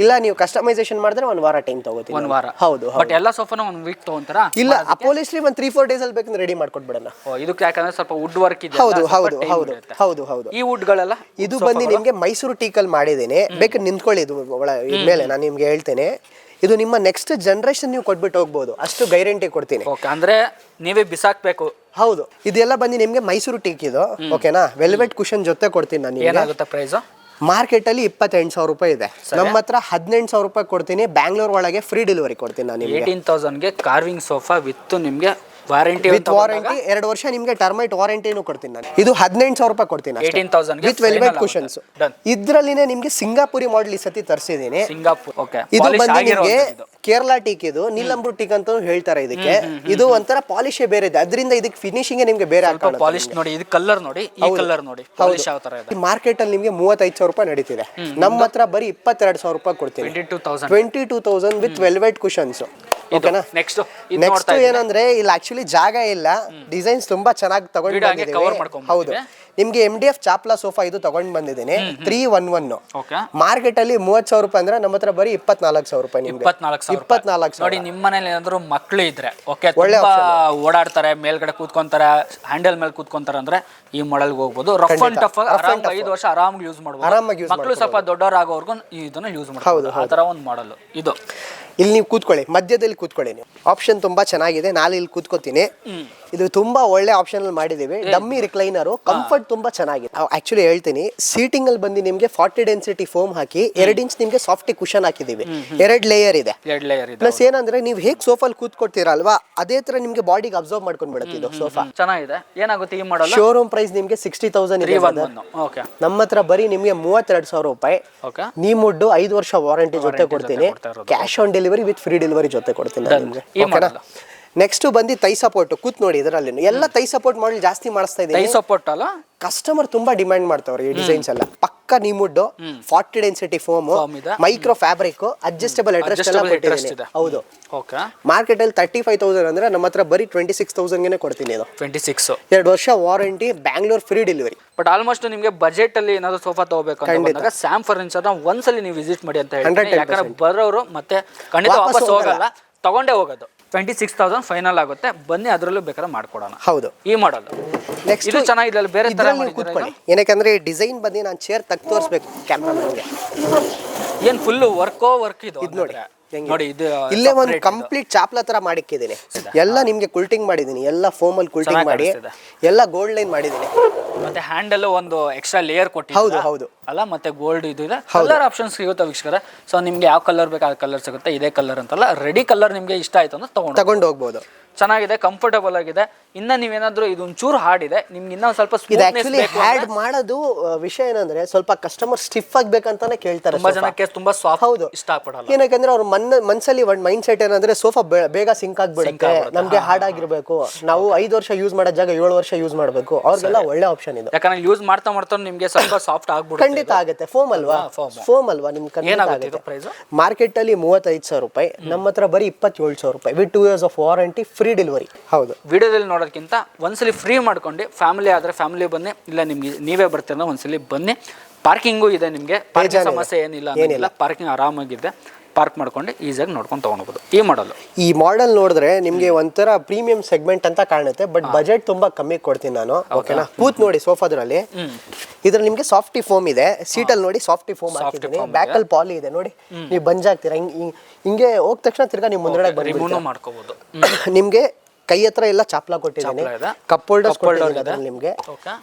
ಇಲ್ಲ ನೀವು ಕಸ್ಟಮೈಸೇಷನ್ ಮಾಡಿದ್ರೆ 1 ವಾರ ಟೈಮ್ ತಗೋತೀನಿ. 1 ವಾರ. ಹೌದು. ಬಟ್ ಎಲ್ಲ ಸೋಫಾನ 1 ವೀಕ್ ತಗೊಂತಾರಾ? ಇಲ್ಲ, ಅಪೋಲಿಸ್ಟ್ರಿ 3-4 ಡೇಸ್ ಅಲ್ಲಿ ಬೇಕಂದ್ರೆ ರೆಡಿ ಮಾಡ್ಕೊಟ್ಬಿಡೋಣ. ಇದಕ್ಕೆ ಯಾಕಂದ್ರೆ ಸ್ವಲ್ಪ ವುಡ್ ವರ್ಕ್ ಇದೆ. ಹೌದು. ಈ ವುಡ್ ಗಳೆಲ್ಲ ಇದು ಬಂದು ನಿಮ್ಗೆ ಮೈಸೂರು ಟೀಕಲ್ ಮಾಡಿದ್ದೀನಿ. ಬೇಕಾದ್ರೆ ನಿಂತ್ಕೊಳ್ಳಿ, ಇದು ಮೇಲೆ ನಾನು ನಿಮ್ಗೆ ಹೇಳ್ತೇನೆ. ಇದು ನಿಮ್ಮ ನೆಕ್ಸ್ಟ್ ಜನರೇಷನ್ ನೀವು ಕೊಟ್ಬಿಟ್ಟು ಹೋಗ್ಬೋದು, ಅಷ್ಟು ಗ್ಯಾರಂಟಿ ಕೊಡ್ತೀನಿ. ಅಂದ್ರೆ ನೀವೇ ಬಿಸಾಕ್ಬೇಕು. ಹೌದು. ಇದೆಲ್ಲ ಬಂದು ನಿಮ್ಗೆ ಮೈಸೂರು ಟೀಕ್ ಇದು. ಓಕೆನಾ? ವೆಲ್ವೆಟ್ ಕುಶನ್ ಜೊತೆ ಕೊಡ್ತೀನಿ ನಾನು. ಏನಾಗುತ್ತೆ ಪ್ರೈಸ್? ಮಾರ್ಕೆಟ್ ಅಲ್ಲಿ 28,000 ರೂಪಾಯಿ ಇದೆ. ನಮ್ಮ ಹತ್ರ 18,000 ರೂಪಾಯಿ ಕೊಡ್ತೀನಿ. ಬ್ಯಾಂಗ್ಳೂರ್ ಒಳಗೆ ಫ್ರೀ ಡೆಲಿವರಿ ಕೊಡ್ತೀನಿ ನಾನು. 18,000 ಗೆ ಕಾರ್ವಿಂಗ್ ಸೋಫಾ ವಿತ್ ನಿಮ್ಗೆ ವಾರಂಟಿ, ವಿತ್ ವಾರಂಟಿ 2 ವರ್ಷ ನಿಮ್ಗೆ ಟರ್ಮೈಟ್ ವಾರಂಟಿನೂ ಕೊಡ್ತೀನಿ ನಾನು. ಇದು 18,000 ರೂಪಾಯಿ ಕೊಡ್ತೀನಿ 18,000 ವಿತ್ ವೆಲ್ವೆಟ್ ಕುಶನ್ಸ್. ಇದ್ರಲ್ಲಿನೇ ನಿಮ್ಗೆ ಸಿಂಗಾಪುರಿ ಮಾಡೆಲ್ ಈ ಸತಿ ತರಿಸಿದೀನಿ. ಇದು ಬಂದು ನಿಮ್ಗೆ ಕೇರಳ ಟೀಕ್, ಇದು ನೀಲಂಬ್ರು ಟೀಕ್ ಅಂತ ಹೇಳ್ತಾರೆ ಇದಕ್ಕೆ. ಇದು ಒಂಥರ ಪಾಲಿಶ್ ಬೇರೆ ಇದೆ, ಅದರಿಂದ ಇದಕ್ಕೆ ಫಿನಿಶಿಂಗ್ ನಿಮ್ಗೆ ಬೇರೆ ಆಗ್ತದೆ. ಪಾಲಿಶ್ ನೋಡಿ, ಇದು ಕಲರ್ ನೋಡಿ, ಈ ಕಲರ್ ನೋಡಿ, ಪಾಲಿಶ್ ಯಾವ ತರ ಇದೆ. ಮಾರ್ಕೆಟ್ ಅಲ್ಲಿ ನಿಮ್ಗೆ 35,000 ರೂಪಾಯಿ ನಡೀತಿದೆ. ನಮ್ಮ ಹತ್ರ ಬರೀ 22,000 ರೂಪಾಯಿ ಕೊಡ್ತೀನಿ. 22,000 ವಿತ್ ವೆಲ್ವೆಟ್ ಕುಶನ್ಸ್. ಓಕೆನಾ? ನೆಕ್ಸ್ಟ್ ಏನಂದ್ರೆ ಇಲ್ಲಿ ಆಕ್ಚುಲಿ ಜಾಗ ಇಲ್ಲ, ಡಿಸೈನ್ಸ್ ತುಂಬಾ ಚೆನ್ನಾಗಿ ತಗೊಂಡು ಬಂದಿದ್ದೀವಿ. ಹೌದು. ನಿಮ್ಗೆ MDF ಚಾಪ್ಲಾ ಸೋಫಾ ಇದು ತಗೊಂಡ್ ಬಂದಿದ್ದೀನಿ 311. ಮಾರ್ಕೆಟ್ ಅಲ್ಲಿ 30,000 ರೂಪಾಯಿ ಅಂದ್ರೆ ನಮ್ಮ ಹತ್ರ ಬರೀ 24,000 ರೂಪಾಯಿ. ನಿಮ್ಗೆ 24,000 ನೋಡಿ. ನಿಮ್ಮ ಮನೇಲಿ ಏನಾದ್ರು ಮಕ್ಳು ಇದ್ರೆ ಓಡಾಡ್ತಾರೆ, ಮೇಲ್ಗಡೆ ಕೂತ್ಕೊಂತಾರೆ, ಹ್ಯಾಂಡಲ್ ಮೇಲೆ ಕೂತ್ಕೊಂತಾರೆ ಅಂದ್ರೆ ಈ ಮಾಡೆಲ್ ಹೋಗ್ಬೋದು. ರಫ್ ಅಂಡ್ ಟಫ್ 5 ವರ್ಷ ಆರಾಮಾಗಿ ಯೂಸ್ ಮಾಡಬಹುದು. ಮಕ್ಳು ಸ್ವಲ್ಪ ದೊಡ್ಡವರಾಗೋವರೆಗೂ ಇದನ್ನ ಯೂಸ್ ಮಾಡಬಹುದು. ಆ ತರ ಒಂದು ಮಾಡೆಲ್ ಇದು. ಇಲ್ಲಿ ನೀವು ಕೂತ್ಕೊಳ್ಳಿ, ಮಧ್ಯದಲ್ಲಿ ಕೂತ್ಕೊಳ್ಳಿ ನೀವು. ಆಪ್ಷನ್ ತುಂಬಾ ಚೆನ್ನಾಗಿದೆ. ನಾನು ಇಲ್ಲಿ ಕೂತ್ಕೋತೀನಿ. ಇದು ತುಂಬಾ ಒಳ್ಳೆ ಆಪ್ಷನ್ ಅಲ್ಲಿ ಮಾಡಿದೀವಿ. ಡಮ್ಮಿ ರಿಕ್ಲೈನರು, ಕಂಫರ್ಟ್ ತುಂಬಾ ಚೆನ್ನಾಗಿದೆ. ಆಕ್ಚುಲಿ ಹೇಳ್ತೀನಿ, ಸೀಟಿಂಗ್ ಅಲ್ಲಿ ಬಂದು ನಿಮ್ಗೆ 40 ಡೆನ್ಸಿಟಿ ಫೋಮ್ ಹಾಕಿ 2 ಇಂಚ್ ನಿಮ್ಗೆ ಸಾಫ್ಟಿ ಕುಶನ್ ಹಾಕಿದೀವಿ. 2 ಲೇಯರ್ ಇದೆ. ಪ್ಲಸ್ ಏನಂದ್ರೆ ನೀವು ಹೇಗ್ ಸೋಫಾಲ್ ಕೂತ್ಕೊಡ್ತೀರಲ್ವಾ, ಅದೇ ತರ ನಿಮ್ಗೆ ಬಾಡಿಗೆ ಅಬ್ಸರ್ವ್ ಮಾಡ್ಕೊಂಡ್ ಬಿಡುತ್ತೆ ಇದು ಸೋಫಾ. ಚೆನ್ನಾಗಿದೆ. ಏನಾಗುತ್ತೆ ಈ ಮಾಡಲ್? ಶೋರೂಮ್ ಪ್ರೈಸ್ ನಿಮ್ಗೆ 60,000 ಇದೆ. ನಮ್ಮ ಹತ್ರ ಬರೀ ನಿಮ್ಗೆ 32,000 ರೂಪಾಯಿ. ನೀಮುಡ್ 5 ವರ್ಷ ವಾರಂಟಿ ಜೊತೆ ಕೊಡ್ತೀನಿ. Cash on delivery with free delivery ಜೊತೆ ಕೊಡ್ತೀನಿ ನಿಮ್ಗೆ. ನೆಕ್ಸ್ಟ್ ಬಂದು ತೈ ಸಪೋರ್ಟ್. ಕೂತ್ ನೋಡಿ, ಇದರಲ್ಲಿ ಎಲ್ಲ ತೈ ಸಪೋರ್ಟ್ ಮಾಡಲ್ ಜಾಸ್ತಿ ಮಾಡಿಸ್ತಾ ಇದ್ದೀನಿ. ತೈ ಸಪೋರ್ಟ್ ಅಲ್ಲ, ಕಸ್ಟಮರ್ ತುಂಬಾ ಡಿಮ್ಯಾಂಡ್ ಮಾಡ್ತಾವ್ರೆ ಈ ಡಿಸೈನ್ಸ್ ಎಲ್ಲ. ಪಕ್ಕ ನೀಮುಡ್ 40 density foam, micro fabric, adjustable address ಎಲ್ಲ ಕೊಟ್ಟಿದ್ದೀನಿ. ಹೌದು. ಮಾರ್ಕೆಟ್ ಅಲ್ಲಿ 35,000 ಅಂದ್ರೆ ನಮ್ಮ ಹತ್ರ ಬರೀ 26,000 ಗೆ ಕೊಡ್ತೀನಿ. ಇದು 26, 2 ವರ್ಷ warranty, Bangalore free delivery. But almost ನಿಮಗೆ ಬಜೆಟ್ ಅಲ್ಲಿ ಏನಾದ್ರು ಸೋಫಾ ತಗೋಬೇಕು ಅಂತ ಸ್ಯಾಮ್ ಫರ್ನಿಚರ್ ನ ಒಂದ್ಸಲಿ ನೀವು ವಿಸಿಟ್ ಮಾಡಿ ಅಂತ ಹೇಳ್ತೀನಿ. ಯಾಕಂದ್ರೆ ಬರೋರು ಮತ್ತೆ ಖಂಡಿತ ವಾಪಸ್ ಹೋಗಲ್ಲ, ತಗೊಂಡೇ ಹೋಗೋದು. 26,000 ಫೈನಲ್ ಆಗುತ್ತೆ. ಬನ್ನಿ, ಅದರಲ್ಲೂ ಬೇಕಾದ್ರೆ ಮಾಡ್ಕೊಡೋಣ. ಹೌದು. ಈ ಮಾಡಲ್ ನೆಕ್ಸ್ಟ್ ಇದು ಚೆನ್ನಾಗಿಲ್ಲ, ಬೇರೆ ತರ ಕೂತ್ಕೊಳ್ಳಿ. ಏನಕ್ಕೆ ಡಿಸೈನ್ ಬಂದು ನಾನು ಚೇರ್ ತಗ್ ತೋರಿಸ್ಬೇಕು ಕ್ಯಾಮ್ರಾಮನ್ಗೆ. ಏನ್ ಫುಲ್ ವರ್ಕ್ ಇದು ನೋಡಿ. ನೋಡಿ, ಇದು ಇಲ್ಲೇ ಒಂದು ಕಂಪ್ಲೀಟ್ ಚಾಪ್ಲಾ ತರ ಮಾಡಿಕ್ಕಿದ್ದೀನಿ. ಎಲ್ಲ ನಿಮ್ಗೆ ಕುಲ್ಟಿಂಗ್ ಮಾಡಿದೀನಿ, ಎಲ್ಲ ಫೋಮ್ ಅಲ್ಲಿ ಕುಲ್ಟಿಂಗ್ ಮಾಡಿ, ಎಲ್ಲ ಗೋಲ್ಡ್ ಲೈನ್ ಮಾಡಿದೀನಿ. ಮತ್ತೆ ಹ್ಯಾಂಡಲ್ ಒಂದು ಎಕ್ಸ್ಟ್ರಾ ಲೇಯರ್ ಕೊಟ್ಟಿದ್ದೀರಾ. ಹೌದು ಅಲ್ಲ, ಮತ್ತೆ ಗೋಲ್ಡ್ ಇದು ಇದೆ. ಕಲರ್ ಆಪ್ಷನ್ಸ್ ಸಿಗುತ್ತೆ ವೀಕ್ಷಕರೇ. ಸೊ ನಿಮ್ಗೆ ಯಾವ ಕಲರ್ ಬೇಕು ಆ ಕಲರ್ ಸಿಗುತ್ತೆ. ಇದೇ ಕಲರ್ ಅಂತಲ್ಲ, ರೆಡಿ ಕಲರ್ ನಿಮ್ಗೆ ಇಷ್ಟ ಆಯ್ತು ಅಂದ್ರೆ ತಗೊಂಡು ಹೋಗ್ಬೋದು. ಚೆನ್ನಾಗಿದೆ, ಕಂಫರ್ಟಬಲ್ ಆಗಿದೆ. ಇನ್ನ ನೀವೇನಾದ್ರೂ ಇದೊಂಚೂರು ಹಾರ್ಡ್ ಇದೆ, ನಿಮ್ಗೆ ಇನ್ನೂ ಸ್ವಲ್ಪ ಇದು smoothness ಆಕ್ಚುಲಿ ಬೇಕು ಹ್ಯಾಡ್ ಮಾಡೋದು ವಿಷಯ ಏನಂದ್ರೆ ಸ್ವಲ್ಪ ಕಸ್ಟಮರ್ ಸ್ಟಿಫ್ ಆಗ್ಬೇಕಂತಾನೆ ಕೇಳ್ತಾರೆ. ತುಂಬಾ ಜನಕ್ಕೆ ತುಂಬಾ ಸಾಫ್ಟ್ ಹೌದು. ಇಷ್ಟಪಡಲ್ಲ. ಏನಕ್ಕಂದ್ರೆ ಅವ್ರ ಮನ್ಸಲ್ಲಿ ಒಂದ್ ಮೈಂಡ್ ಸೆಟ್ ಏನಂದ್ರೆ ಸೋಫಾ ಬೇಗ ಸಿಂಕ್ ಆಗ್ಬಿಡುತ್ತೆ, ನಮ್ಗೆ ಹಾರ್ಡ್ ಆಗಿರ್ಬೇಕು, ನಾವು 5 ವರ್ಷ ಯೂಸ್ ಮಾಡೋ ಜಾಗ 7 ವರ್ಷ ಯೂಸ್ ಮಾಡ್ಬೇಕು, ಅವ್ರಿಗೆಲ್ಲ ಒಳ್ಳೆ ಆಪ್ಷನ್ ಇದು. ಯಾಕಂದ್ರೆ ಯೂಸ್ ಮಾಡ್ತಾ ಮಾಡ್ತಾ ನಿಮ್ಗೆ ಸ್ವಲ್ಪ ಸಾಫ್ಟ್ ಆಗ್ಬಿಡುತ್ತೆ. ಖಂಡಿತ ಆಗುತ್ತೆ. ಫೋಮ್ ಅಲ್ವಾ, ಫೋಮ್ ಅಲ್ವಾ, ನಿಮ್ಗೆ ಖಂಡಿತ ಆಗುತ್ತೆ. ಪ್ರೈಸ್ ಮಾರ್ಕೆಟ್ ಅಲ್ಲಿ 35,000 ರೂಪಾಯಿ, ನಮ್ಮ ಹತ್ರ ಬರೀ 27,000 ರೂಪಾಯಿ with 2 years of warranty, free delivery. ಹೌದು, ವಿಡಿಯೋದಲ್ಲಿ ನೋಡೋದಕ್ಕಿಂತ ಒಂದ್ಸಲಿ ಫ್ರೀ ಮಾಡ್ಕೊಂಡು ಫ್ಯಾಮಿಲಿ ಆದ್ರೆ ಫ್ಯಾಮಿಲಿ ಬನ್ನಿ, ಇಲ್ಲ ನಿಮ್ಗೆ ನೀವೇ ಬರ್ತೀರ ಒಂದ್ಸಲಿ ಬನ್ನಿ. ಪಾರ್ಕಿಂಗು ಇದೆ, ನಿಮ್ಗೆ ಪಾರ್ಕಿಂಗ್ ಸಮಸ್ಯೆ ಏನಿಲ್ಲ, ಪಾರ್ಕಿಂಗ್ ಆರಾಮಾಗಿದೆ, ಪಾರ್ಕ್ ಮಾಡ್ಕೊಂಡು ಈಸಿಯಾಗಿ ನೋಡ್ಕೊಂಡು ತಗೊಂಡ್ಬೋದು. ಈ ಮಾಡೆಲ್ ನೋಡಿದ್ರೆ ನಿಮ್ಗೆ ಒಂಥರ ಪ್ರೀಮಿಯಂ ಸೆಗ್ಮೆಂಟ್ ಅಂತ ಕಾಣುತ್ತೆ, ಬಟ್ ಬಜೆಟ್ ತುಂಬಾ ಕಮ್ಮಿ ಕೊಡ್ತೀನಿ ನಾನು. ಓಕೆನಾ, ಕೂತ್ ನೋಡಿ ಸೋಫಾದ್ರಲ್ಲಿ, ಇದ್ರಲ್ಲಿ ನಿಮ್ಗೆ ಸಾಫ್ಟಿ ಫೋಮ್ ಇದೆ, ಸೀಟಲ್ಲಿ ನೋಡಿ ಸಾಫ್ಟಿ ಫೋಮ್ ಹಾಕಿದ್ದೀನಿ, ಬ್ಯಾಕ್ ಅಲ್ಲಿ ಪಾಲಿ ಇದೆ ನೋಡಿ, ನೀವು ಬಂಜ್ ಆಗ್ತೀರಾ, ಹಿಂಗೆ ಹೋದ ತಕ್ಷಣ ತಿರ್ಗಾ ನೀವು ಮುಂದೆ ರಿಮೂವ್ ಮಾಡ್ಕೋಬಹುದು. ನಿಮ್ಗೆ ಕೈ ಹತ್ರ ಎಲ್ಲ ಚಾಪ್ಲಾ ಕೊಟ್ಟಿದ್ದೀನಿ, ಕಪ್ ಹೋಲ್ಡರ್ಸ್ ಕೊಟ್ಟಿದ್ದೀನಿ ನಿಮ್ಗೆ,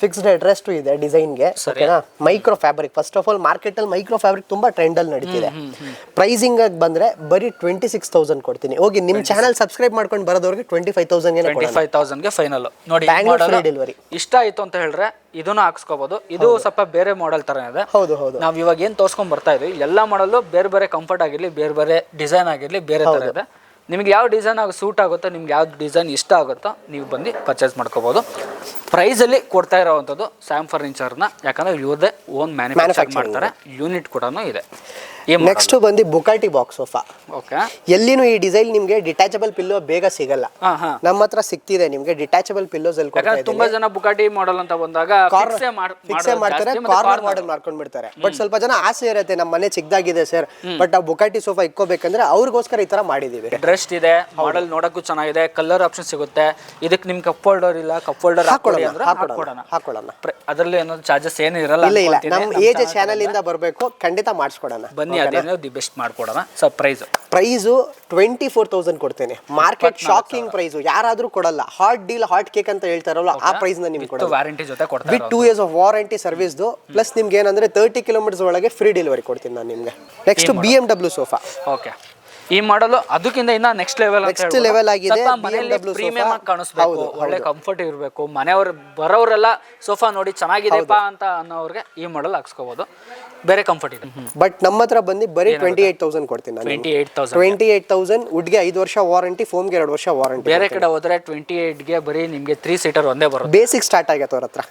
ಫಿಕ್ಸ್ಡ್ ಅಡ್ರೆಸ್ಟ್ ಇದೆ ಡಿಸೈನ್ಗೆ. ಓಕೆನಾ, micro fabric, first of all market ಅಲ್ಲಿ ಮೈಕ್ರೋ ಫ್ಯಾಬ್ರಿಕ್ ತುಂಬಾ ಟ್ರೆಂಡ್ ಅಲ್ಲಿ ನಡೀತಿದೆ. ಪ್ರೈಸಿಂಗ್ ಆಗಿ ಬಂದ್ರೆ ಬರೀ 26,000 ಕೊಡ್ತೀನಿ. ಹೋಗಿ ನಿಮ್ ಚಾನಲ್ ಸಬ್ಸ್ಕ್ರೈಬ್ ಮಾಡ್ಕೊಂಡು ಬರೋದವ್ರಿಗೆ 25,000 ಫೈನಲ್ ನೋಡಿ. ಡೆಲಿವರಿ ಇಷ್ಟ ಆಯ್ತು ಅಂತ ಹೇಳಿದ್ರೆ ಇದನ್ನು ಹಾಕ್ಸ್ಕೋಬಹುದು. ಇದು ಸ್ವಲ್ಪ ಬೇರೆ ಮಾಡೆಲ್ ತರ ಇದೆ. ಹೌದು ಹೌದು, ನಾವ್ ಇವಾಗ ಏನ್ ತೋರ್ಸ್ಕೊಂಡ್ ಬರ್ತಾ ಇದೀವಿ ಎಲ್ಲಾ ಮಾಡಲು ಬೇರೆ ಬೇರೆ ಕಂಫರ್ಟ್ ಆಗಿರ್ಲಿ, ಬೇರೆ ಬೇರೆ ಡಿಸೈನ್ ಆಗಿರ್ಲಿ, ಬೇರೆ ತರ ಇದೆ. ನಿಮ್ಗೆ ಯಾವ ಡಿಸೈನ್ ಸೂಟ್ ಆಗುತ್ತೋ, ನಿಮ್ಗೆ ಯಾವ ಡಿಸೈನ್ ಇಷ್ಟ ಆಗುತ್ತೋ ನೀವು ಬಂದು ಪರ್ಚೇಸ್ ಮಾಡ್ಕೋಬಹುದು. ಪ್ರೈಸಲ್ಲಿ ಕೊಡ್ತಾ ಇರೋವಂಥದ್ದು ಸ್ಯಾಮ್ ಫರ್ನಿಚರ್ನ, ಯಾಕಂದ್ರೆ ಇವ್ರದೇ ಓನ್ ಮ್ಯಾನುಫ್ಯಾಕ್ಚರ್ ಮಾಡ್ತಾರೆ, ಯೂನಿಟ್ ಕೂಡ ಇದೆ. ನೆಕ್ಸ್ಟ್ ಬಂದು ಬುಕಾಟಿ ಬಾಕ್ಸ್ ಸೋಫಾ. ಓಕೆ, ಎಲ್ಲಿನೂ ಈ ಡಿಸೈನ್ ನಿಮ್ಗೆ ಡಿಟ್ಯಾಚಬಲ್ ಪಿಲ್ಲೋ ಬೇಗ ಸಿಗಲ್ಲ, ನಮ್ಮ ಹತ್ರ ಸಿಗ್ತಿದೆ ನಿಮ್ಗೆ ಡಿಟ್ಯಾಚಬಲ್ ಪಿಲ್ಲೋಸ್ ಅಲ್ಲಿ. ತುಂಬಾ ಜನ ಬುಕಾಟಿ ಮಾಡೆಲ್ ಅಂತ ಬಂದಾಗ ಫಿಕ್ಸೇ ಮಾಡ್ತಾರೆ, ಕಾರ್ನರ್ ಮಾಡೆಲ್ ಮಾಡ್ಕೊಂಡ್ ಬಿಡ್ತಾರೆ. ಬಟ್ ಸ್ವಲ್ಪ ಜನ ಆಸೆ ಇರುತ್ತೆ, ನಮ್ಮ ಮನೆ ಚಿಕ್ಕದಾಗಿದೆ ಸರ್, ಬಟ್ ನಾವು ಬುಕಾಟಿ ಸೋಫಾ ಇಕ್ಕೋಬೇಕಂದ್ರೆ ಅವ್ರಿಗೋಸ್ಕರ ಈ ತರ ಮಾಡಿದೀವಿ. ಡ್ರೆಸ್ ಇದೆ, ಮಾಡೆಲ್ ನೋಡಕ್ಕೂ ಚೆನ್ನಾಗಿದೆ, ಕಲರ್ ಆಪ್ಷನ್ ಸಿಗುತ್ತೆ. ಇದಕ್ಕೆ ನಿಮ್ ಕಪ್ ಹೋಲ್ಡರ್ ಇಲ್ಲ, ಕಪ್ ಹೋಲ್ಡರ್ ಹಾಕೊಳ್ಳೋಣ. ಅದರಲ್ಲಿ ಏನಾದ್ರು ಚಾರ್ಜಸ್ ಏನು ಇರಲ್ಲ. ಇಲ್ಲ, ನಮ್ಮ ಏಜ್ ಚಾನಲ್ ಇಂದ ಬರ್ಬೇಕು, ಖಂಡಿತ ಮಾಡಿಸ್ಕೊಡೋಣ. ಬನ್ನಿ, ಅದೇನೋ ದಿ ಬೆಸ್ಟ್ ಮಾಡ್ಕೊಡೋಣ. ಸೊ ಪ್ರೈಸು 24,000 ಕೊಡ್ತೇನೆ. ಮಾರ್ಕೆಟ್ ಶಾಕಿಂಗ್ ಪ್ರೈಸ್, ಯಾರಾದ್ರೂ ಕೊಡಲ್ಲ. ಹಾಟ್ ಡೀಲ್, ಹಾಟ್ ಕೇಕ್ ಅಂತ ಹೇಳ್ತಾರಲ್ಲ, ಆ ಪ್ರೈಸ್ ನ ನಿಮ್ಗೆ ಕೊಡೋದು. ವಾರಂಟಿ ಜೊತೆ ಕೊಡ್ತಾರೆ, with 2 years of warranty service. Plus ನಿಮ್ಗೆ ಏನಂದ್ರೆ 30 kilometers ಒಳಗೆ ಫ್ರೀ ಡೆಲಿವರಿ ಕೊಡ್ತೀನಿ ನಾನು ನಿಮ್ಗೆ. Next BMW sofa. ಓಕೆ, ಈ ಮಾಡಲು ಅದಕ್ಕಿಂತ ಇನ್ನ ನೆಕ್ಸ್ಟ್ ಲೆವೆಲ್ ಆಗಿದೆ. ಪ್ರೀಮಿಯಂ ಆಗಿ ಕಾಣಿಸ್ಬೇಕು, ಒಳ್ಳೆ ಕಂಫರ್ಟ್ ಇರಬೇಕು, ಮನೆಯವರು ಬರೋರೆಲ್ಲ ಸೋಫಾ ನೋಡಿ ಚೆನ್ನಾಗಿದೆಪ್ಪ ಅಂತ ಅನ್ನೋರ್ಗೆ ಈ ಮಾಡಲ್ ಹಾಕ್ಸ್ಕೋಬಹುದು. ಬೇರೆ ಕಂಫರ್ಟ್ ಇದೆ. ಬಟ್ ನಮ್ಮ ಹತ್ರ ಬಂದು ಬರೀ 28,000 ಕೊಡ್ತೀನಿ ನಾನು. 28,000 ವುಡ್ಗೆ 5 ವರ್ಷ ವಾರಂಟಿ, ಫೋಮ್ಗೆ 2 ವರ್ಷ ವಾರಂಟಿ. ಬೇರೆ ಕಡೆ ಹೋದ್ರೆ 28ಗೆ ಬರೀ ನಿಮ್ಗೆ 3 ಸೀಟರ್ ಒಂದೇ ಬರುತ್ತೆ. ಬೇಸಿಕ್ ಸ್ಟಾರ್ಟ್ ಆಗತ್ತೆ ಅವ್ರ ಹತ್ರ.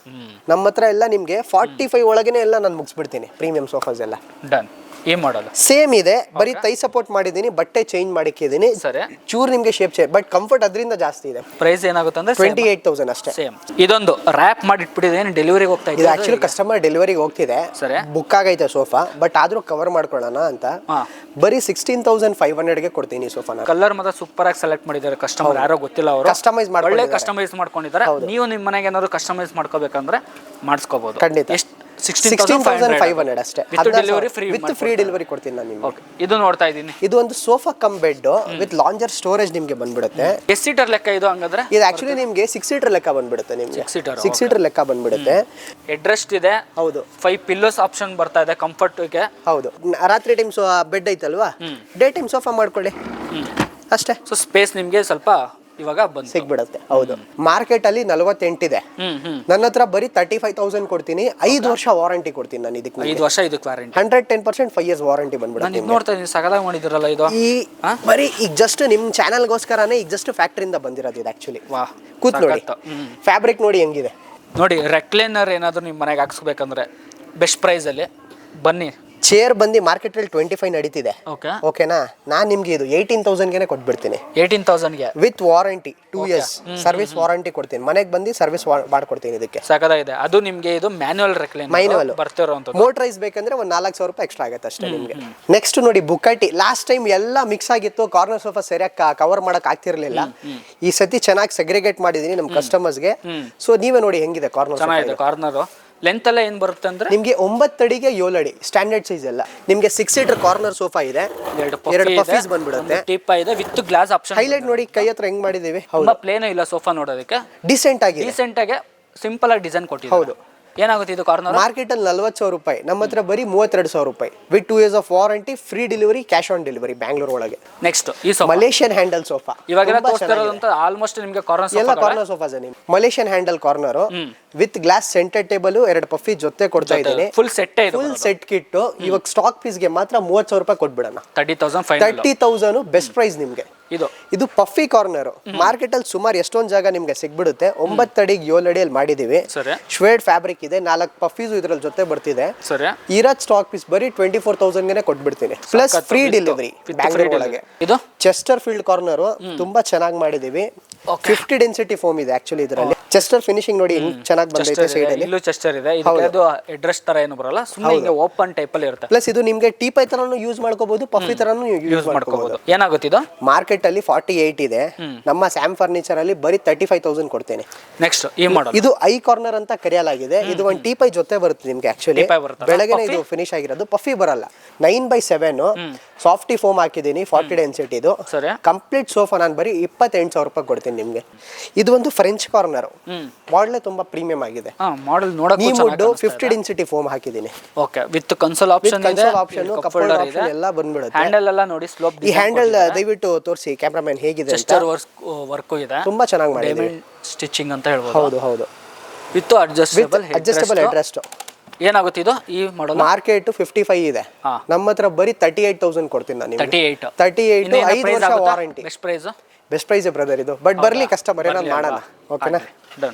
ನಮ್ಮ ಹತ್ರ ಎಲ್ಲ ನಿಮ್ಗೆ 45 ಒಳಗೇನೆ ಎಲ್ಲ ನಾನು ಮುಗಿಸ್ಬಿಡ್ತೀನಿ. ಪ್ರೀಮಿಯಂ ಸೋಫಾಸ್ ಎಲ್ಲ ಡನ್. ಈ ಮಾಡಲ್ ಸೇಮ್ ಇದೆ, ಬರೀ ತೈ ಸಪೋರ್ಟ್ ಮಾಡಿದೀನಿ, ಬಟ್ಟೆ ಚೇಂಜ್ ಮಾಡಿದ್ದೀನಿ. ಸರಿ, ಚೂರ್ ನಿಮ್ಗೆ ಶೇಪ್ ಬಟ್ ಕಂಫರ್ಟ್ ಅದರಿಂದ ಜಾಸ್ತಿ ಇದೆ. ಪ್ರೈಸ್ ಏನಾಗುತ್ತೆ ಅಂದ್ರೆ 28,000 ಅಷ್ಟೇ. ಸೇಮ್. ಇದೊಂದು ರ್ಯಾಪ್ ಮಾಡಿ ಇಟ್ಬಿಟ್ಟಿದೆ, ಡೆಲಿವರಿಗೆ ಹೋಗ್ತಾ ಇದೆ. ಇದು ಆಕ್ಚುಲಿ ಕಸ್ಟಮರ್ ಡೆಲಿವರಿಗೆ ಹೋಗ್ತಿದೆ, ಸರಿ, ಬುಕ್ ಆಗೈತೆ ಸೋಫಾ, ಬಟ್ ಆದ್ರೂ ಕವರ್ ಮಾಡ್ಕೊಳ್ಳೋಣ ಅಂತ ಬರೀ 16,500ಗೆ ಕೊಡ್ತೀನಿ ಸೋಫಾನ. ಕಲರ್ ಮಾತ್ರ ಸೂಪರ್ ಆಗಿ ಸೆಲೆಕ್ಟ್ ಮಾಡಿದ್ದಾರೆ ಕಸ್ಟಮರ್, ಯಾರೋ ಗೊತ್ತಿಲ್ಲ ಅವರು ಕಸ್ಟಮೈಸ್ ಒಳ್ಳೆ ಕಸ್ಟಮೈಸ್ ಮಾಡ್ಕೊಂಡಿದ್ದಾರೆ. ನೀವು ನಿಮ್ಮ ಮನೆಗೆ ಏನಾದ್ರು ಕಸ್ಟಮೈಸ್ ಮಾಡ್ಕೋಬೇಕಂದ್ರೆ ಮಾಡಿಸ್ಕೋಬಹುದು. ಖಂಡಿತ 16,500 ಅಷ್ಟೇ. ವಿತ್ ಫ್ರೀ ಡೆಲಿವರಿ ಕೊಡ್ತೀನಿ ನಾನು ನಿಮ್ಗೆ. ಇದು ನೋಡ್ತಾ ಇದ್ದೀನಿ, ಇದು ಒಂದು sofa cum bed with lounger storage ನಿಮ್ಗೆ ಬಂದ್ಬಿಡುತ್ತೆ. ಎಷ್ಟು ಸೀಟರ್ ಲೆಕ್ಕ ಇದು ಹಂಗಂದ್ರೆ? ಇದು ಆಕ್ಚುಲಿ ನಿಮ್ಗೆ 6 ಸೀಟರ್ ಲೆಕ್ಕ ಬಂದ್ಬಿಡುತ್ತೆ. ನಿಮ್ಗೆ 6 ಸೀಟರ್ ಲೆಕ್ಕ ಬಂದ್ಬಿಡುತ್ತೆ. ಹೆಡ್ರೆಸ್ಟ್ ಇದೆ, ಹೌದು, 5 ಪಿಲ್ಲೋಸ್ ಆಪ್ಷನ್ ಬರ್ತಾ ಇದೆ ಕಂಫರ್ಟ್ ಗೆ. ಹೌದು, ರಾತ್ರಿ ಟೈಮ್ ಬೆಡ್ ಐತಲ್ವಾ, ಡೇ ಟೈಮ್ ಸೋಫಾ ಮಾಡ್ಕೊಳ್ಳಿ ಅಷ್ಟೇ. ಸೊ ಸ್ಪೇಸ್ ನಿಮ್ಗೆ ಸ್ವಲ್ಪ ಇವಾಗ ಬಂದು ಸಿಗ್ಬಿಡುತ್ತೆ. ಹೌದು, ಮಾರ್ಕೆಟ್ ಅಲ್ಲಿ 48 ಇದೆ, ನನ್ನ ಹತ್ರ ಬರೀ 35,000 ಕೊಡ್ತೀನಿ. 5 ವರ್ಷ ವಾರಂಟಿ ಕೊಡ್ತೀನಿ ನಾನು ಇದಕ್ಕೆ. 5 ವರ್ಷ ಇದಕ್ಕೆ ವಾರಂಟಿ, 110% 5 years ವಾರಂಟಿ ಬಂದ್ಬಿಡುತ್ತೆ. ನಾನು ನೋಡ್ತಾ ಇದ್ದೀನಿ, ಸಗದಾಗಿ ಮಾಡಿದಿರಲ್ಲ ಇದು. ಈ ಬರೀ ಈಗ ಜಸ್ಟ್ ನಿಮ್ ಚಾನಲ್ಗೋಸ್ಕರನೇ ಈಗ ಜಸ್ಟ್ ಫ್ಯಾಕ್ಟರಿಯಿಂದ ಬಂದಿರೋದು ಇದು ಆಕ್ಚುಲಿ. ವಾಹ್, ಕೂತ್ ನೋಡಿ, ಫ್ಯಾಬ್ರಿಕ್ ನೋಡಿ ಹೆಂಗಿದೆ ನೋಡಿ. ರೆಕ್ಲೈನರ್ ಏನಾದ್ರು ನಿಮ್ಮ ಮನೆಗೆ ಹಾಕ್ಸ್ಬೇಕಂದ್ರೆ ಬೆಸ್ಟ್ ಪ್ರೈಸ್ ಅಲ್ಲಿ ಬನ್ನಿ. ಚೇರ್ ಬಂದು ಮಾರ್ಕೆಟ್ ಅಲ್ಲಿ 25 ನಡೀತಿದೆ. ಓಕೆನಾ, ನಾನು ನಿಮ್ಗೆ ಇದು 18,000ಗೆ ಕೊಟ್ಬಿಡ್ತೀನಿ. 18,000ಗೆ with warranty 2 years service warranty ಕೊಡ್ತೀನಿ. ಮನೆಗೆ ಬಂದು ಸರ್ವಿಸ್ ಮಾಡ್ಕೊಡ್ತೀನಿ. ಇದಕ್ಕೆ ಸಕದಾಗಿದೆ. ಅದು ನಿಮ್ಗೆ ಇದು ಮ್ಯಾನ್ಯುವಲ್ ರೆಕ್ಲೈನರ್ ಬರ್ತಿರೋಂಥದ್ದು. ಮೋಟರೈಸ್ ಬೇಕಂದ್ರೆ ಒಂದು 4,000 ರೂಪಾಯಿ ಎಕ್ಸ್ಟ್ರಾ ಆಗುತ್ತೆ ಅಷ್ಟೇ ನಿಮ್ಗೆ. ನೆಕ್ಸ್ಟ್ ನೋಡಿ ಬುಕಾಟಿ. ಲಾಸ್ಟ್ ಟೈಮ್ ಎಲ್ಲ ಮಿಕ್ಸ್ ಆಗಿತ್ತು, ಕಾರ್ನರ್ ಸೋಫಾ ಸರಿಯಾಗಿ ಕವರ್ ಮಾಡಕ್ ಆಗ್ತಿರ್ಲಿಲ್ಲ. ಈ ಸತಿ ಚೆನ್ನಾಗಿ ಸೆಗ್ರಿಗೇಟ್ ಮಾಡಿದೀನಿ ನಮ್ಮ ಕಸ್ಟಮರ್ಸ್ಗೆ. ಸೊ ನೀವೇ ನೋಡಿ ಹೆಂಗಿದೆ ಕಾರ್ನರ್. ಚೆನ್ನಾಗಿದೆ ಕಾರ್ನರ್. ಲೆಂತ್ ಎಲ್ಲ ಏನ್ ಬರುತ್ತೆ ಅಂದ್ರೆ ನಿಮ್ಗೆ 9 ಅಡಿಗೆ 7 ಅಡಿ ಸ್ಟ್ಯಾಂಡರ್ಡ್ ಸೈಜ್ ಎಲ್ಲ. ನಿಮ್ಗೆ 6 ಸೀಟರ್ ಕಾರ್ನರ್ ಸೋಫಾ ಇದೆ, 2 ಪಫೀಸ್ ಬಂದ್ಬಿಡುತ್ತೆ, ಟಿಪ್ ಇದೆ ವಿತ್ ಗ್ಲಾಸ್ ಆಪ್ಷನ್. ಹೈಲೈಟ್ ನೋಡಿ ಕೈ ಹತ್ರ ಹೆಂಗ್ ಮಾಡಿದೀವಿ. ತುಂಬಾ ಪ್ಲೇನ್ ಇಲ್ಲ ಸೋಫಾ ನೋಡೋದಕ್ಕೆ, ಡಿಸೆಂಟ್ ಆಗಿ ಸಿಂಪಲ್ ಆಗಿ ಡಿಸೈನ್ ಕೊಟ್ಟಿದ್ದಾರೆ. ಹೌದು, ಏನಾಗುತ್ತೆ ಇದು ಕಾರ್ನರ್? ಮಾರ್ಕೆಟ್ ಅಲ್ಲಿ 40,000 ರೂಪಾಯಿ, ನಮ್ಮ ಹತ್ರ ಬರೀ 32,000 ರೂಪಾಯಿ with 2 years of warranty, free delivery, cash on delivery Bangalore ಒಳಗೆ. ನೆಕ್ಸ್ಟ್ ಈ ಸೋಫಾ ಮಲೇಷಿಯನ್ ಹ್ಯಾಂಡಲ್ ಸೋಫಾ. ಇವಾಗೆಲ್ಲ ತೋರಿಸ್ತಿರೋದಂತ ಆಲ್ಮೋಸ್ಟ್ ನಿಮಗೆ ಕಾರ್ನರ್ ಎಲ್ಲ ಕಾರ್ನರ್ ಸೋಫಾಸ್ ನಿಮ್ಗೆ. Malaysian handle corner with glass centre table, 2 ಪಫಿ ಜೊತೆ ಕೊಡ್ತಾ ಇದ್ದೀನಿ. ಫುಲ್ ಸೆಟ್ ಇದೆ. ಫುಲ್ ಸೆಟ್ ಕಿಟ್ ಇವಾಗ ಸ್ಟಾಕ್ ಪೀಸ್ ಗೆ ಮಾತ್ರ 30,000 ರೂಪಾಯಿ ಕೊಟ್ಬಿಡೋಣ. 30,000 ಬೆಸ್ಟ್ ಪ್ರೈಸ್ ನಿಮ್ಗೆ. ಇದು ಪಫಿ ಕಾರ್ನರ್. ಮಾರ್ಕೆಟ್ ಅಲ್ಲಿ ಸುಮಾರು ಎಷ್ಟೊಂದು ಜಾಗ ನಿಮ್ಗೆ ಸಿಗ್ಬಿಡುತ್ತೆ. 9 ಅಡಿಗೆ 7 ಅಡಿಯಲ್ಲಿ ಮಾಡಿದೀವಿ. ಶ್ವೇಡ್ ಫ್ಯಾಬ್ರಿಕ್ ಇದೆ, 4 ಪಫೀಸ್ ಇದ್ರಲ್ಲಿ ಜೊತೆ ಬರ್ತಿದೆ. ಇರೋದ್ ಸ್ಟಾಕ್ ಪೀಸ್ ಬರೀ 24,000 ಗೆ ಕೊಟ್ಬಿಡ್ತೀನಿ, ಪ್ಲಸ್ ಫ್ರೀ ಡೆಲಿವರಿ ಬ್ಯಾಂಗ್ಳೂರ್ ಒಳಗೆ. ಇದು ಚೆಸ್ಟರ್ ಫೀಲ್ಡ್ ಕಾರ್ನರ್ ತುಂಬಾ ಚೆನ್ನಾಗಿ ಮಾಡಿದೀವಿ. 50 ಡೆನ್ಸಿಟಿ ಫೋಮ್ ಇದೆ ಆಕ್ಚುಲಿ ಇದರಲ್ಲಿ. ಚೆಸ್ಟರ್ ಫಿನಿಶಿಂಗ್ ನೋಡಿ ಚೆನ್ನಾಗಿ ಬಂದೈತೆ. ಸೈಡ್ ಅಲ್ಲಿ ಇಲ್ಲೂ ಚೆಸ್ಟರ್ ಇದೆ. ಇದು ಅಡ್ರೆಸ್ ತರ ಏನು ಬರಲ್ಲ, ಸುಮ್ಮನೆ ಹಿಂಗೆ ಓಪನ್ ಟೈಪ್ ಅಲ್ಲಿ ಇರುತ್ತೆ. ಪ್ಲಸ್ ಇದು ನಿಮ್ಗೆ ಟೀಪೈ ತರನು ಯೂಸ್ ಮಾಡ್ಕೋಬಹುದು, ಪಫಿ ತರನು ಯೂಸ್ ಮಾಡ್ಕೋಬಹುದು. ಏನಾಗುತ್ತೆ ಇದು? ಮಾರ್ಕೆಟ್ ಅಲ್ಲಿ 48 ಇದೆ, ನಮ್ಮ ಸ್ಯಾಮ್ ಫರ್ನಿಚರ್ ಅಲ್ಲಿ ಬರೀ 35,000 ಕೊಡ್ತೇನೆ. ನೆಕ್ಸ್ಟ್ ಈ ಮಾಡೆಲ್, ಇದು ಐ ಕಾರ್ನರ್ ಅಂತ ಕರೆಯಲಾಗಿದೆ. ಇದು ಒಂದು ಟೀಪೈ ಜೊತೆ ಬರುತ್ತೆ ನಿಮ್ಗೆ. ಆಕ್ಚುಲಿ ಬೆಳಗ್ಗೆ ಇದು ಫಿನಿಶ್ ಆಗಿರೋದು, ಪಫಿ ಬರಲ್ಲ. 9/7 ಸಾಫ್ಟಿ ಫೋಮ್ ಹಾಕಿದೀನಿ, 40 ಡೆನ್ಸಿಟಿ. ಇದು ಕಂಪ್ಲೀಟ್ ಸೋಫಾ ನಾನು ಬರೀ 28,000 ರೂಪಾಯಿ ಕೊಡ್ತೀನಿ ನಿಮ್ಗೆ. ಇದು ಒಂದು ಫ್ರೆಂಚ್ ಕಾರ್ನರ್ ಮಾಡಲ್, ತುಂಬಾ ಪ್ರೀಮಿಯಂ ಆಗಿದೆ. ಮಾಡೆಲ್ ನೋಡಕ್ಕೆ ಚೆನ್ನಾಗಿದೆ. 50 ಡೆನ್ಸಿಟಿ ಫೋಮ್ ಹಾಕಿದೀನಿ. ಓಕೆ, ವಿತ್ ಕನ್ಸೋಲ್ ಆಪ್ಷನ್ ಇದೆ, console option, cup holder option ಎಲ್ಲ ಬಂದ್ಬಿಡುತ್ತೆ. ಹ್ಯಾಂಡಲ್ ಎಲ್ಲ ನೋಡಿ ಸ್ಲೋಪ್. ಈ ಹ್ಯಾಂಡಲ್ ದಯವಿಟ್ಟು ತೋರಿಸಿ ಕ್ಯಾಮರಾಮನ್ ಹೇಗಿದೆ ಅಂತ. ಚೆಸ್ಟರ್ ವರ್ಕ್ ಇದೆ, ತುಂಬಾ ಚೆನ್ನಾಗಿ ಮಾಡಿದೀವಿ. ಸ್ಟಿಚಿಂಗ್ ಅಂತ ಹೇಳ್ಬೋದು. ಹೌದು ಹೌದು. With adjustable headrest. ಏನಾಗುತ್ತೆ ಇದು? ಈ ಮಾಡೆಲ್ ಮಾರ್ಕೆಟ್ 55 ಇದೆ, ನಮ್ಮ ಹತ್ರ ಬರೀ 38,000 ಕೊಡ್ತೀನಿ ನಾನು. 38 5 ವರ್ಷ ವಾರಂಟಿ. ಬೆಸ್ಟ್ ಪ್ರೈಸ್ ಬ್ರದರ್ ಇದು. ಬಟ್ ಬರ್ಲಿ ಕಸ್ಟಮರ್, ಏನಾದ್ರು ಮಾಡೋಣ. ಓಕೆನಾ?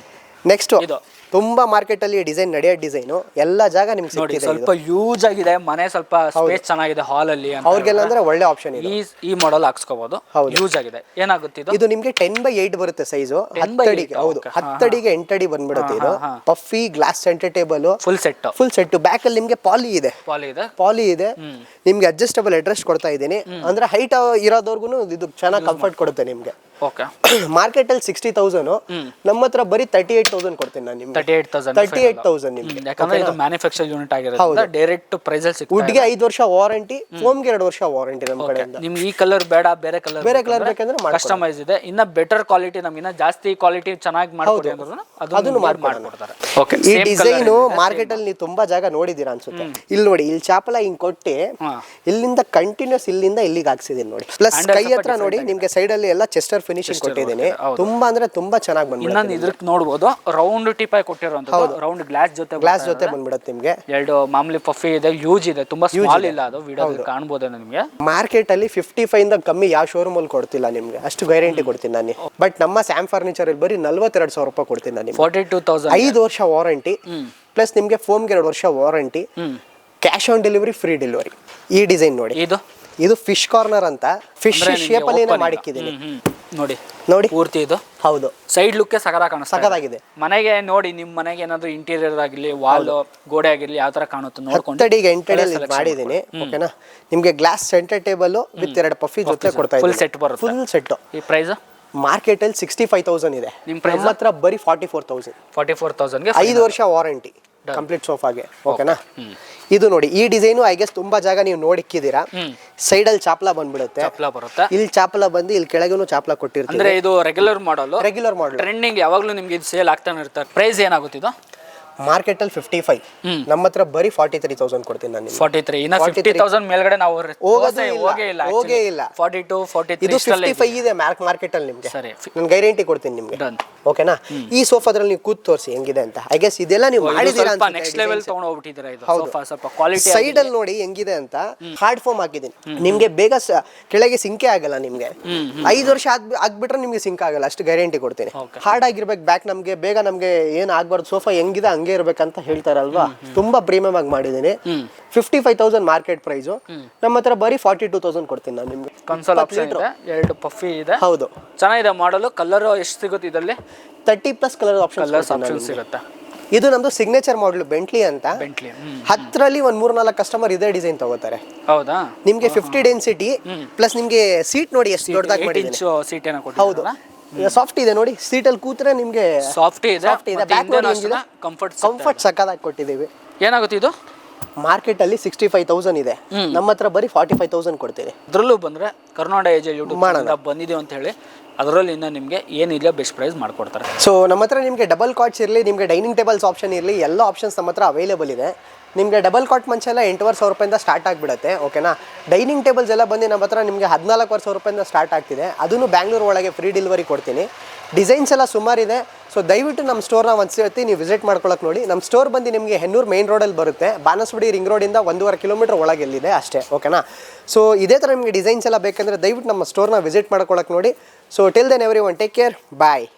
ನೆಕ್ಸ್ಟ್ ತುಂಬಾ ಮಾರ್ಕೆಟ್ ಅಲ್ಲಿ ಡಿಸೈನ್ ನಡೆಯೋ ಡಿಸೈನ್ ಎಲ್ಲ ಜಾಗ ನಿಮ್ಗೆ ಸಿಗ್ತಿದೆ. ಸ್ವಲ್ಪ ಯೂಸ್ ಆಗಿದೆ ಮನೆ, ಸ್ವಲ್ಪ ಸ್ಪೇಸ್ ಚೆನ್ನಾಗಿದೆ ಹಾಲ್ ಅಲ್ಲಿ. ಅವ್ರಿಗೆಲ್ಲ ಅಂದ್ರೆ ಒಳ್ಳೆ ಆಪ್ಷನ್ ಇದೆ. ಈ ಮಾಡೆಲ್ ಹಾಕ್ಸ್ಕೋಬಹುದು, ಯೂಸ್ ಆಗಿದೆ. ಏನಾಗುತ್ತೆ ಇದು? ಇದು ನಿಮ್ಗೆ 10/8 ಬರುತ್ತೆ ಸೈಜು. 10 ಅಡಿಗೆ, ಹೌದು 10 ಅಡಿಗೆ 8 ಅಡಿ ಬಂದ್ಬಿಡುತ್ತೆ ಇದು. Puffy glass centre table, full set. Back ಅಲ್ಲಿ ನಿಮ್ಗೆ ಪಾಲಿ ಇದೆ. ನಿಮ್ಗೆ ಅಡ್ಜಸ್ಟಬಲ್ ಅಡ್ರೆಸ್ ಕೊಡ್ತಾ ಇದ್ದೀನಿ. ಅಂದ್ರೆ ಹೈಟ್ ಇರೋದವ್ರಿಗೂ ಇದು ಚೆನ್ನಾಗಿ ಕಂಫರ್ಟ್ ಕೊಡುತ್ತೆ ನಿಮ್ಗೆ. ಮಾರ್ಕೆಟ್ ಅಲ್ಲಿ 60,000, ನಮ್ಮ ಹತ್ರ ಬರೀ 38,000 ಕೊಡ್ತೀನಿ ನಾನು ನಿಮ್ಗೆ. 38,000 ನಿಮ್ಗೆ. ಯಾಕಂದ್ರೆ ಇದು ಮ್ಯಾನುಫ್ಯಾಕ್ಚರ್ ಯೂನಿಟ್ ಆಗಿರೋದ್ರಿಂದ ಡೈರೆಕ್ಟ್ ಪ್ರೈಸ್ ಅಲ್ಲಿ ಸಿಗುತ್ತೆ. ವುಡ್ಗೆ 5 ವರ್ಷ ವಾರಂಟಿ, ಫೋಮ್ಗೆ 2 ವರ್ಷ ವಾರಂಟಿ ನಮ್ಮ ಕಡೆಯಿಂದ. ನಿಮ್ಗೆ ಈ ಕಲರ್ ಬೇಡ, ಬೇರೆ ಕಲರ್ ಬೇಕಂದ್ರೆ ಕಸ್ಟಮೈಸ್ ಇದೆ. ಇನ್ನ ಬೆಟರ್ ಕ್ವಾಲಿಟಿ, ನಮ್ಗೆ ಇನ್ನ ಜಾಸ್ತಿ ಕ್ವಾಲಿಟಿ ಚೆನ್ನಾಗಿ ಮಾಡ್ಕೊಡಿ ಅಂದ್ರೆ ಅದನ್ನು ಮಾಡ್ಕೊಡ್ತಾರೆ. ಓಕೆ, ಈ ಡಿಸೈನ್ ಮಾರ್ಕೆಟ್ ಅಲ್ಲಿ ನೀವು ತುಂಬಾ ಜಾಗ ನೋಡಿದೀರಾ ಅನ್ಸುತ್ತೆ. ಇಲ್ಲಿ ನೋಡಿ, ಇಲ್ಲಿ ಚಾಪಲ ಹಿಂಗ್ ಕೊಟ್ಟಿ ಇಲ್ಲಿಂದ ಕಂಟಿನ್ಯೂಸ್ ಇಲ್ಲಿಂದ ಇಲ್ಲಿಗೆ ಹಾಕ್ಸಿದೀನಿ ನೋಡಿ. ಪ್ಲಸ್ ಕೈ ಹತ್ರ ನೋಡಿ ನಿಮ್ಗೆ ಸೈಡ್ ಅಲ್ಲಿ ಎಲ್ಲ ಚೆಸ್ಟರ್ ಫಿನಿಶಿಂಗ್ ಕೊಟ್ಟಿದ್ದೀನಿ. ತುಂಬಾ ಅಂದ್ರೆ ತುಂಬಾ ಚೆನ್ನಾಗಿ ಬಂದಿದೆ. ಇನ್ನೊಂದು ಇದ್ರಕ್ಕೆ ನೋಡಬಹುದು, ರೌಂಡ್ ಟಿಪಾಯ್ ಕೊಟ್ಟಿರುವಂತದ್ದು, ರೌಂಡ್ ಗ್ಲಾಸ್ ಜೊತೆ ಬಂದ್ಬಿಡುತ್ತೆ ನಿಮ್ಗೆ. 2 ಮಾಮೂಲಿ ಪಫಿ ಇದೆ, ಯೂಸ್ ಇದೆ, ತುಂಬಾ ಸ್ಮಾಲ್ ಇಲ್ಲ. ಅದು ವಿಡಿಯೋದಲ್ಲಿ ಕಾಣಬಹುದು ನಿಮ್ಗೆ. ಮಾರ್ಕೆಟ್ ಅಲ್ಲಿ 55 ಇಂದ ಕಮ್ಮಿ ಯಾವ ಶೋರೂಮ್ ಅಲ್ಲಿ ಕೊಡ್ತಿಲ್ಲ ನಿಮ್ಗೆ, ಅಷ್ಟು ಗ್ಯಾರಂಟಿ ಕೊಡ್ತೀನಿ ನಾನು. ಬಟ್ ನಮ್ಮ ಸ್ಯಾಮ್ ಫರ್ನಿಚರ್ ಅಲ್ಲಿ ಬರೀ 42,000 ರೂಪಾಯಿ ಕೊಡ್ತೀನಿ ನಾನು. 42,000, 5 ವರ್ಷ ವಾರಂಟಿ, ಪ್ಲಸ್ ನಿಮ್ಗೆ ಫೋಮ್ಗೆ 2 ವರ್ಷ warranty, cash on delivery, free delivery. ಈ ಡಿಸೈನ್ ನೋಡಿ, ಇದು ಫಿಶ್ ಕಾರ್ನರ್ ಅಂತ, ಫಿಶ್ ಶೇಪ್ ಅಲ್ಲಿ ಮಾಡಿಕ್ಕಿದ್ದೀನಿ ನೋಡಿ ಪೂರ್ತಿ. ಇದು ಹೌದು, ಸೈಡ್ ಲುಕ್ ಸಖತ್ತಾಗಿದೆ. ಮನೆಗೆ ನೋಡಿ, ನಿಮ್ ಮನೆಗೆ ಏನಾದ್ರು ಇಂಟೀರಿಯರ್ ಆಗಿರ್ಲಿ, ವಾಲ್ ಗೋಡೆ ಆಗಿರ್ಲಿ, ಯಾವ ತರ ಕಾಣುತ್ತೆ ನೋಡ್ಕೊಂಡು 10 ಅಡಿಗೆ 8 ಅಡಿಯಲ್ಲಿ ಮಾಡಿದ್ದೀನಿ. ಓಕೆನಾ? ನಿಮ್ಗೆ ಗ್ಲಾಸ್ ಸೆಂಟರ್ ಟೇಬಲ್ ವಿತ್ 2 ಪಫಿ ಜೊತೆ ಕೊಡ್ತಾ ಇದ್ದೀನಿ. ಫುಲ್ ಸೆಟ್ ಬರುತ್ತೆ. Full set. ಈ ಪ್ರೈಸ್ ಮಾರ್ಕೆಟ್ ಅಲ್ಲಿ 65,000 ಇದೆ, ನಮ್ಮ ಹತ್ರ ಬರೀ 44,000 ಗೆ 5 ವರ್ಷ ವಾರಂಟಿ ಕಂಪ್ಲೀಟ್ ಸೋಫಾಗೆ. ಓಕೆನಾ? ಇದು ನೋಡಿ, ಈ ಡಿಸೈನ್ ಐ ಗೆಸ್ ತುಂಬಾ ಜಾಗ ನೀವು ನೋಡಿಕ್ಕಿದೀರಾ. ಸೈಡ್ ಅಲ್ಲಿ ಚಾಪ್ಲ ಬಂದ್ಬಿಡುತ್ತೆ, ಇಲ್ಲಿ ಚಾಪ್ಲ ಬಂದು ಇಲ್ಲಿ ಕೆಳಗೂ ಚಾಪ್ಲ ಕೊಟ್ಟಿರ್ತೀವಿ. ಅಂದ್ರೆ ಇದು ರೆಗ್ಯುಲರ್ ಮಾಡಲ್ ಟ್ರೆಂಡಿಂಗ್, ಯಾವಾಗ್ಲೂ ನಿಮ್ಗೆ ಇದು ಸೇಲ್ ಆಗ್ತಾನೆ ಇರ್ತಾರೆ. ಪ್ರೈಸ್ ಏನಾಗುತ್ತೆ ಇದು? ಮಾರ್ಕೆಟ್ ಅಲ್ಲಿ 55, ನಮ್ಮ ಹತ್ರ ಬರೀ 43,000 ಕೊಡ್ತೀನಿ ನಾನು. 43. ಇನ್ನ 50,000 ಮೇಲ್ಗಡೆ ನಾವು ಹೋಗೇ ಇಲ್ಲ. 42, 43 ಇದು 55 ಇದೆ ಮಾರ್ಕೆಟ್ ಅಲ್ಲಿ ನಿಮ್ಗೆ. ನಾನು ಗ್ಯಾರಂಟಿ ಕೊಡ್ತೀನಿ ನಿಮ್ಗೆ. ಓಕೆನಾ? ಈ ಸೋಫಾದ್ರಲ್ಲಿ ನೀವು ಕೂತ್ ತೋರಿಸಿ ಹೆಂಗಿದೆ ಅಂತ. ಐ ಗೆಸ್ ಇದೆಲ್ಲ ನೀವು ಮಾಡಿದೀರಾ ಅಂತ. ನೆಕ್ಸ್ಟ್ ಲೆವೆಲ್ ತಗೊಂಡು ಹೋಗ್ಬಿಟ್ಟಿದ್ದೀರಾ. ಇದು ಸೋಫಾ ಸ್ವಲ್ಪ ಕ್ವಾಲಿಟಿ. ಸೈಡ್ ಅಲ್ಲಿ ನೋಡಿ ಹೆಂಗಿದೆ ಅಂತ. ಹಾರ್ಡ್ ಫೋಮ್ ಹಾಕಿದ್ದೀನಿ ನಿಮ್ಗೆ, ಬೇಗ ಕೆಳಗೆ ಸಿಂಕೆ ಆಗಲ್ಲ ನಿಮ್ಗೆ. 5 ವರ್ಷ ಆಗ್ಬಿಟ್ರೆ ನಿಮ್ಗೆ ಸಿಂಕ್ ಆಗಲ್ಲ, ಅಷ್ಟು ಗ್ಯಾರಂಟಿ ಕೊಡ್ತೀನಿ. ಹಾರ್ಡ್ ಆಗಿರ್ಬೇಕು ಬ್ಯಾಕ್, ನಮ್ಗೆ ಬೇಗ ನಮ್ಗೆ ಏನ್ ಆಗ್ಬಾರ್ದು, ಸೋಫಾ ಹೆಂಗಿದೆ ಹಂಗೆ ಇರ್ಬೇಕಂತ ಹೇಳ್ತಾರಲ್ವಾ, ತುಂಬಾ ಪ್ರೀಮಿಯಂ ಆಗಿ ಮಾಡಿದೀನಿ. 55,000 ಮಾರ್ಕೆಟ್ ಪ್ರೈಸ್, ನಮ್ಮ ಹತ್ರ ಬರೀ 42,000 ಕೊಡ್ತೀನಿ ನಾನು ನಿಮ್ಗೆ. ಕನ್ಸೋಲ್ ಆಪ್ಷನ್ ಇದೆ, 2 ಪಫಿ ಇದೆ. ಹೌದು, ಚೆನ್ನಾಗಿದೆ ಮಾಡಲ್. ಕಲರ್ ಎಷ್ಟು ಸಿಗುತ್ತೆ ಇದರಲ್ಲಿ? 30+ ಕಲರ್ ಆಪ್ಷನ್ ಸಿಗುತ್ತೆ. ಇದು ನಮ್ದು ಸಿಗ್ನೇಚರ್ ಮಾಡೆಲ್ ಬೆಂಟ್ಲಿ ಅಂತ. 10ರಲ್ಲಿ ಒಂದು 3-4 ಕಸ್ಟಮರ್ ಇದೇ ಡಿಸೈನ್ ತಗೋತಾರೆ. ಹೌದಾ? ನಿಮ್ಗೆ 50 ಡೆನ್ಸಿಟಿ ಪ್ಲಸ್ ನಿಮ್ಗೆ ಸೀಟ್ ನೋಡಿ ಎಷ್ಟು ದೊಡ್ಡದಾಗಿ ಮಾಡಿದ್ದೀನಿ. ಸೀಟ್ ಏನೋ ಕೊಟ್ಟಿದ್ದಾರೆ. ಹೌದು, ಸಾಫ್ಟ್ ಇದೆ ನೋಡಿ. ಸೀಟ್ ಅಲ್ಲಿ ಕೂತ್ರೆ ನಿಮ್ಗೆ ಸಾಫ್ಟ್ ಇದೆ. ಬ್ಯಾಕ್ ನೋಡಿ ಕಂಫರ್ಟ್ ಸಕ್ಕದಾಗಿ ಕೊಟ್ಟಿದ್ದೀವಿ. ಏನಾಗುತ್ತೆ ಇದು? ಮಾರ್ಕೆಟಲ್ಲಿ 65,000 ಇದೆ, ನಮ್ಮ ಹತ್ರ ಬರೀ 45,000 ಕೊಡ್ತೀವಿ. ಅದರಲ್ಲೂ ಬಂದರೆ ಕರ್ನಾಡ ಏಜ್ ಯೂಟ್ಯೂಬ್ ಬಂದಿದ್ದೀವಿ ಅಂತ ಹೇಳಿ ಅದರಲ್ಲಿ ಇನ್ನು ನಿಮಗೆ ಏನಿಲ್ಲ ಬೆಸ್ಟ್ ಪ್ರೈಸ್ ಮಾಡಿಕೊಡ್ತಾರೆ. ಸೊ ನಮ್ಮ ಹತ್ರ ನಿಮಗೆ ಡಬಲ್ ಕಾಟ್ಸ್ ಇರಲಿ, ನಿಮಗೆ ಡೈನಿಂಗ್ ಟೇಬಲ್ಸ್ ಆಪ್ಷನ್ ಇರಲಿ, ಎಲ್ಲ ಆಪ್ಷನ್ಸ್ ನಮ್ಮ ಹತ್ರ ಅವೈಲೇಬಲ್ ಇದೆ. ನಿಮಗೆ ಡಬಲ್ ಕಾಟ್ ಮಂಚ ಎಲ್ಲ 8,500 ರೂಪಾಯಿಂದ ಸ್ಟಾರ್ಟ್ ಆಗಿಬಿಡುತ್ತೆ. ಓಕೆನಾ. ಡೈನಿಂಗ್ ಟೇಬಲ್ಸ್ ಎಲ್ಲ ಬಂದು ನಮ್ಮ ಹತ್ರ ನಿಮಗೆ 14,500 ರೂಪಾಯಿಂದ ಸ್ಟಾರ್ಟ್ ಆಗ್ತಿದೆ. ಅದನ್ನು ಬ್ಯಾಂಗ್ಳೂರ್ ಒಳಗೆ ಫ್ರೀ ಡೆಲಿವರಿ ಕೊಡ್ತೀನಿ. ಡಿಸೈನ್ಸ್ ಎಲ್ಲ ಸುಮಾರಿದೆ. ಸೊ ದಯವಿಟ್ಟು ನಮ್ಮ ಸ್ಟೋರ್ನ ಒಂದು ಸರ್ತಿ ನೀವು ವಿಸಿಟ್ ಮಾಡ್ಕೊಳಕ್ಕೆ ನೋಡಿ. ನಮ್ಮ ಸ್ಟೋರ್ ಬಂದು ನಿಮಗೆ ಹೆನ್ನೂರು ಮೇನ್ ರೋಡಲ್ಲಿ ಬರುತ್ತೆ. ಬಾನಸವಾಡಿ ರಿಂಗ್ ರೋಡಿಂದ 1.5 ಕಿಲೋಮೀಟರ್ ಒಳಗೆ ಎಲ್ಲಿದೆ ಅಷ್ಟೇ. ಓಕೆನಾ. ಸೊ ಇದೇ ಥರ ನಿಮಗೆ ಡಿಸೈನ್ಸ್ ಎಲ್ಲ ಬೇಕಂದರೆ ದಯವಿಟ್ಟು ನಮ್ಮ ಸ್ಟೋರ್ನ ವಿಸಿಟ್ ಮಾಡ್ಕೊಳಕ್ಕೆ ನೋಡಿ. So till then everyone take care, ಬಾಯ್.